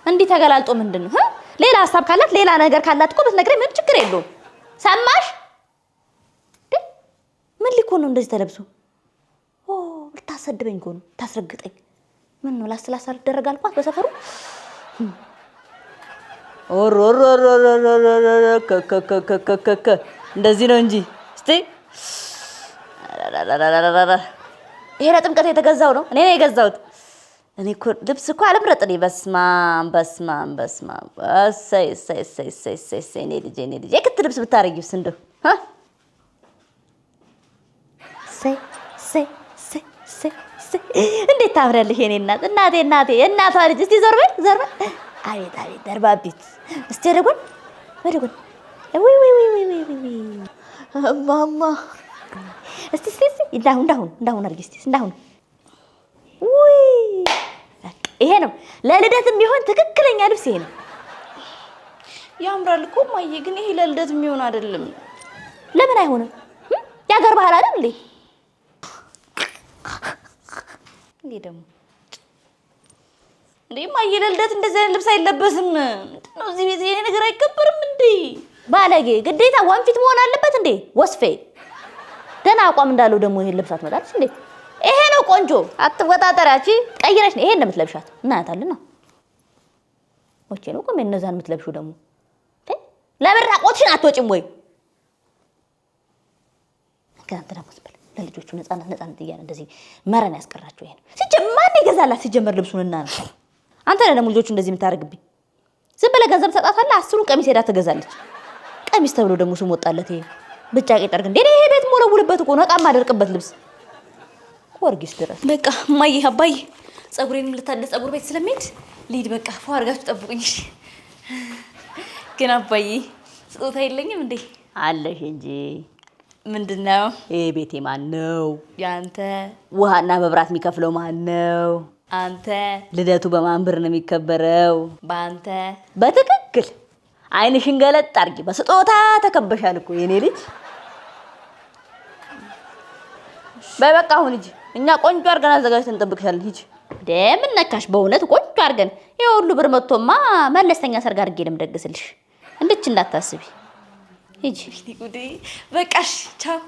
እንዲህ ተገላልጦ ምንድን ነው? ሌላ ሀሳብ ካላት ሌላ ነገር ካላት እኮ ብትነግረኝ ምን ችግር የለውም። ሰማሽ? ምን ሊኮ ነው እንደዚህ ተለብሶ? ልታሰድበኝ እኮ ነው፣ ታስረግጠኝ። ምን ነው ላስላሳ ልደረግ አልኳት በሰፈሩ። እንደዚህ ነው እንጂ እስቲ ይሄ ለጥምቀት የተገዛው ነው። እኔ ነኝ የገዛሁት። እኔ እኮ ልብስ እኮ አልምረጥ እኔ። በስማም እሰይ እኔ ልጄ የክት ልብስ ብታረጊውስ እንደው እሰይ እንዴት ታምራለሽ የኔ እናት! እናቴ እናቷ ልጅ! እስቲ ዞር በል! አቤት ደርባቢት! እስቲ ወደ ጎን ወይ ማማ! እስቲ እንዳሁን አድርጊ እስቲ እንዳሁን። ውይ ይሄ ነው ለልደት የሚሆን ትክክለኛ ልብስ ይሄ ነው። ያምራል እኮ ማዬ፣ ግን ይሄ ለልደት የሚሆን አይደለም። ለምን አይሆንም? ያገር ባህል አይደል እንዴ? እንዴ ደግሞ እንዴ ማዬ፣ ለልደት እንደዚህ አይነት ልብስ አይለበስም። ምንድነው እዚህ ቤት ይሄ ነገር አይከበርም እንዴ? ባለጌ ግዴታ ወንፊት መሆን አለበት እንዴ? ወስፌ ደህና አቋም እንዳለው ደግሞ ይሄን ልብስ አትመጣልሽ እንዴ? ይሄ ነው ቆንጆ። አትወጣጠሪያቺ ቀይረሽ ነው ይሄን እንደምትለብሻት እናያታልና። ወጪ ነው ቆም እነዛን የምትለብሹ ደግሞ ለምን ራቆትሽን አትወጪም ወይ? ከአንተ ደግሞ ዝም ለልጆቹ ነፃነት እያለ እንደዚህ መረን ያስቀራቸው ይሄን ሲጀመር ማን ይገዛላት? ሲጀመር ልብሱንና ነው አንተ ነህ ደግሞ ልጆቹ እንደዚህ የምታደርግብኝ። ዝም ብለህ ገንዘብ ሰጣታለህ፣ 10ሩን ቀሚስ ሄዳ ትገዛለች። ቀሚስ ተብሎ ደግሞ ስም ወጣለት ይሄ ብጫቄ ጠርግ እንዴ! ይሄ ቤት ሞለውልበት እኮ ነው፣ ዕቃ ማደርቅበት ልብስ ወርጊስ ድረስ። በቃ ማዬ አባዬ ፀጉሬንም ልታደስ ፀጉር ቤት ስለሚሄድ ልሂድ። በቃ ፏ አድርጋችሁ ጠብቁኝ። ግን አባዬ ስጦታ የለኝም እንዴ? አለሽ እንጂ። ምንድነው? ይሄ ቤቴ ማን ነው? ያንተ። ውሃና መብራት የሚከፍለው ማን ነው? አንተ። ልደቱ በማን ብር ነው የሚከበረው? በአንተ። በትክክል አይንሽን ገለጥ አድርጊ። በስጦታ ተከበሻል እኮ የኔ ልጅ። በቃ አሁን ሂጂ፣ እኛ ቆንጆ አድርገን አዘጋጅተን እንጠብቅሻለን። ሂጂ። ምን ነካሽ? በእውነት ቆንጆ አድርገን ይሄ ሁሉ ብር መጥቶማ መለስተኛ ሰርግ አድርጌ ነው የምደግስልሽ። እንድች እንዳታስቢ። ሂጂ። በቃሽ፣ ቻው።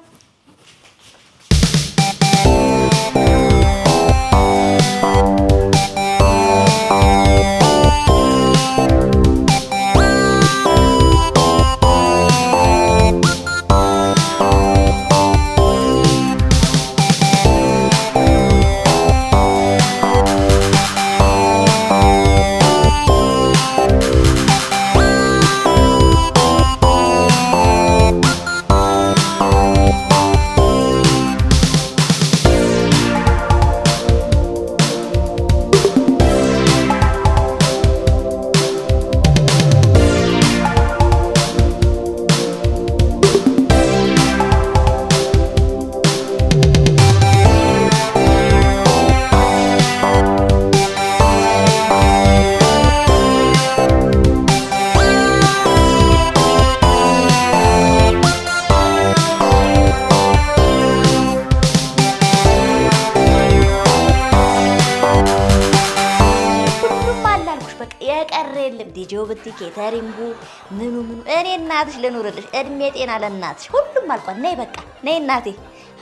ዲጄው ብቲ ኬተሪንጉ ምኑ እኔ እናትሽ ልኑርልሽ፣ እድሜ ጤና ለእናትሽ። ሁሉም አልቋል። ነይ በቃ ነይ እናቴ።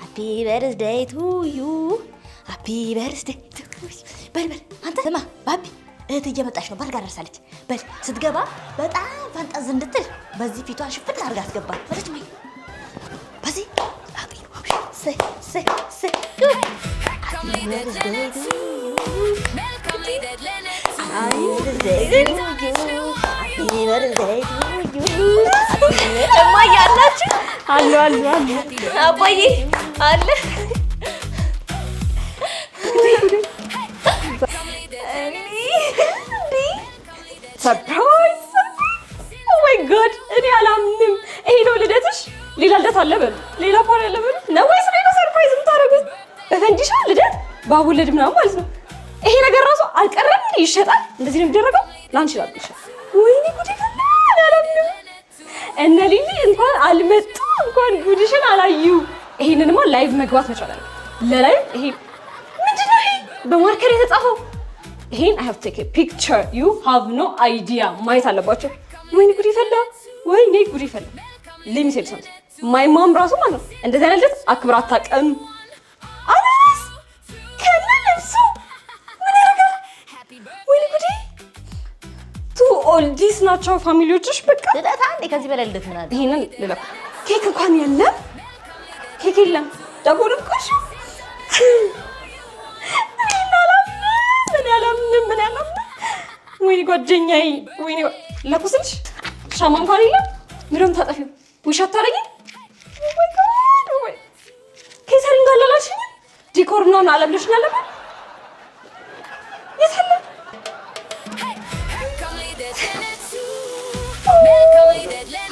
ሃፒ በርዝዴይ ቱ ዩ፣ ሃፒ በርዝዴይ ቱ ዩ። በል አንተ ስማ ባቢ፣ እህት እየመጣች ነው። ባልጋ ደርሳለች። በል ስትገባ በጣም ፈንጠዝ እንድትል በዚህ ፊቷን ሽፍት አድርጋ አስገባል። ወደች ማይ በዚህ ሃፒ በርዝዴይ ቱ ዩ እማዬ አላችሁ? አሉ አባዬ አለ። ሰርፕራይዝ! ኦ ማይ ጋድ! እኔ አላምንም። ይሄ ነው ልደትሽ? ሌላ ልደት አለ በሉ፣ ሌላ ፓርቲ አለ በሉ ነው ወይስ ሌላ ሰርፕራይዝ የምታደርጉት? በፈንዲሻ ልደት ባቡልድ ምናምን ማለት ነው። ይሄ ነገር ራሱ አልቀረም፣ ይሸጣል። እንደዚህ ነው የሚደረገው። ላንቺ ላል ይሻል። ወይኔ ጉድ ይፈላ! አላምንም። እነ ሊሊ እንኳን አልመጡ፣ እንኳን ጉድሽን አላዩ። ይሄንንማ ላይቭ መግባት መቻል አለ። ለላይቭ ይሄ ምንድነው? ይሄ በማርከር የተጻፈው ይሄን I have to take a picture. You have no idea. ማየት አለባቸው። ወይኔ ጉድ ይፈላ! ወይኔ ጉድ ይፈላ! let me say something. my mom ራሱ ማለት ነው እንደዚህ አይነት ልደት አክብራ አታውቅም። አላስ ከነሱ ምን ያደርጋል? ወይኔ ጉድ! ቱ ኦልዲስ ናቸው ፋሚሊዎችሽ። በቃ ልደት አንዴ ከዚህ በላይ ልደት ምን አለ? ይሄንን ልለፍ። ኬክ እንኳን የለም፣ ኬክ የለም። ዳቦን ቆሽ ምን ያለም ወይኔ ጓደኛዬ፣ ወይኔ ለኩስልሽ ሻማ እንኳን የለም። ምንም ታጠፊው ውሻት ታረጊ። ኬተሪንግ አላላሽኝ፣ ዲኮር ምናምን አለብልሽኝ አለበት።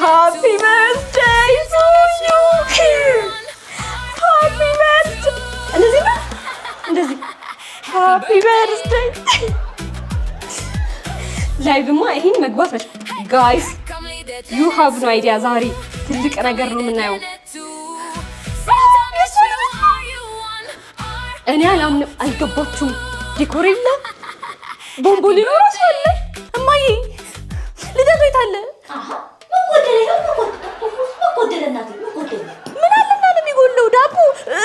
ሃፒ በርዝዴይ ቱዩ ሃፒ በርዝዴይ እንደዚህ ነው እንደዚህ ሃፒ በርዝዴይ ላይቭማ ይሄን መግባት ነች ጋይስ ዩ ሃቭ ኖ አይዲያ ዛሬ ትልቅ ነገር ነው የምናየው እኔ አላምንም አልገባችሁም ዲኮር የለ ቦምቦሊኖ ራሱ አለ እማዬ ልደቱ የት አለ ምን አለና ነው የሚጎለው ዳቦ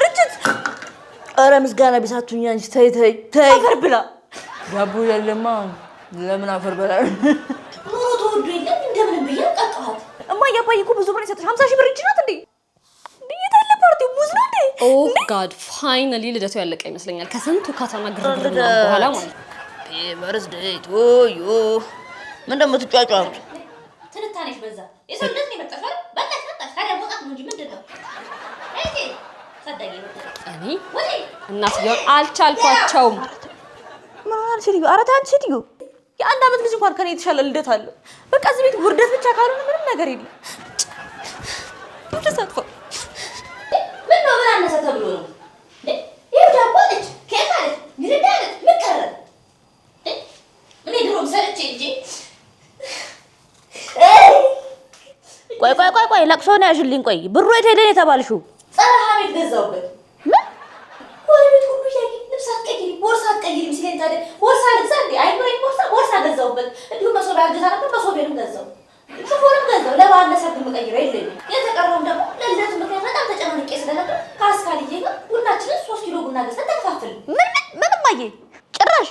ርችት ኧረ ምስጋና ቢሳቱኛ እንጂ ተይ ተይ ተይ አፈር ብላ ዳቦ ያለማ ለምን አፈር በላ ኑሮ ተወዶ የለም እንደምን ብዬ ቀጣኋት እማዬ አባዬ እኮ ብዙ ብር የሰጠሽ 50,000 ብር እጅ ናት እንዴ የት አለ ፓርቲው ሙዝ ነው እንዴ ኦ ጋድ ፋይናሊ ልደቱ ያለቀ ይመስለኛል ከስንቱ ከተማ ግርግር በኋላ ማለት በርዝዴይ ቱ ዩ ምን እንደምትጫጫሉት ትንታኔሽ በዛ የሰውነት ነው የመጣሽ አይደል በቃ ታጣሽ ታዲያ መውጣት ነው እንጂ ምንድነው እሺ ሰዳጊ ነው እኔ እናትየው አልቻልኳቸውም ማን ሲልዩ አራታን ሲልዩ የአንድ አመት ልጅ እንኳን ከኔ የተሻለ ልደት አለ በቃ እዚህ ቤት ውርደት ብቻ ካልሆነ ምንም ነገር የለም ተሳትፎ ምን ነው ምን አነሰ ተብሎ ነው ይሄ ዳቦ ልጅ ኬክ አለ ግርዳ አለ ምን ቀረ እኔ ድሮም ሰርቼ እንጂ ቆይ ለቅሶ ነው ያሽልኝ ቆይ ብሩ የት ሄደ የተባልሽው ጸራሃ ቤት ገዛውበት ምን ወይኔ ሁሉ ያቂ ልብስ አትቀይሪ ቦርሳ አትቀይሪ ሲለኝ ታዲያ ቦርሳ ልግዛ እንዴ አይምረኝ ቦርሳ ገዛውበት እንዲሁ መሶብ አልገዛ ነበር መሶቤንም ገዛው ሹፎንም ገዛው ለባለሰ ምቀይረው የለኝም የተቀረውም ደግሞ ለልደቱ ምክንያት በጣም ተጨናንቄ ስለነበር ከአስካልዬ ጋር ቡናችንን 3 ኪሎ ቡና ገዝተን ተከፋፈልን ምንም አየ ጭራሽ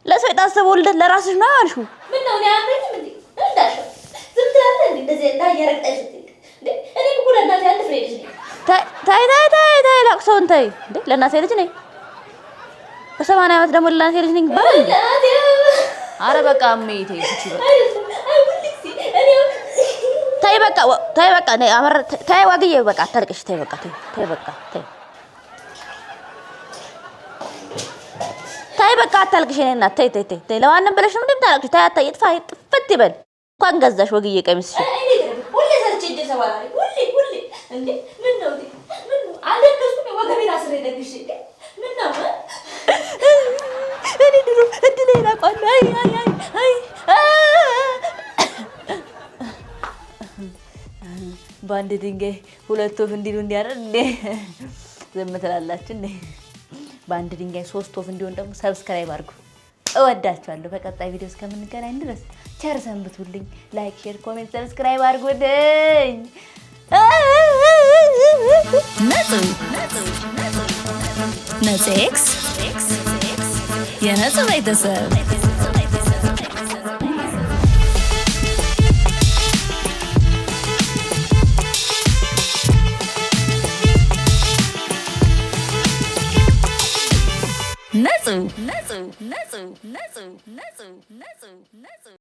ለሰው የታሰበው ልደት ለራስሽ ነው ያልሽው ምን ነው ያምረኝም እንዴ እንዳሽ ዝም ትላለህ እንዴ እንደዚህ እንዳያረቅጠሽ እንዴ እኔ እኮ ለእናቴ አንድ ፍሬ ልጅ ነኝ ታይ ለቅሶን ታይ እንዴ ለእናቴ ልጅ ነኝ በ80 ዓመት ደግሞ ለእናቴ ልጅ ነኝ ባል አረ በቃ አሜቴ እቺ ታይ በቃ ነይ አመረ ታይ ዋግዬ በቃ አታልቅሽ ታይ በቃ ታይ በቃ አታልቅሽ እኔ እናት ታይ ለማንም ብለሽ ነው እንደምታለቅሽ ታይ አታይ ጥፍት ይበል እንኳን ገዛሽ ወግዬ ቀሚስሽ ሁሌ ሰርቼ እንደሰባራሪ ሁሌ እንዴ ምን ነው አለከስኩ ወገቤን አስሬ ደግሽ እንዴ ምን ነው እኔ ድሮ እድሌ ላቋል አይ በአንድ ድንጋይ ሁለት ወፍ እንዲሉ እንዲያረድ እንዴ ዝም ትላላችሁ እንዴ በአንድ ድንጋይ 3 ወፍ እንዲሆን ደግሞ ሰብስክራይብ አድርጉ እወዳችኋለሁ በቀጣይ ቪዲዮ እስከምንገናኝ ድረስ ቸር ሰንብቱልኝ ላይክ ሼር ኮሜንት ሰብስክራይብ አድርጉልኝ ነጽ ኤክስ የነጽ ቤተሰብ ነጽ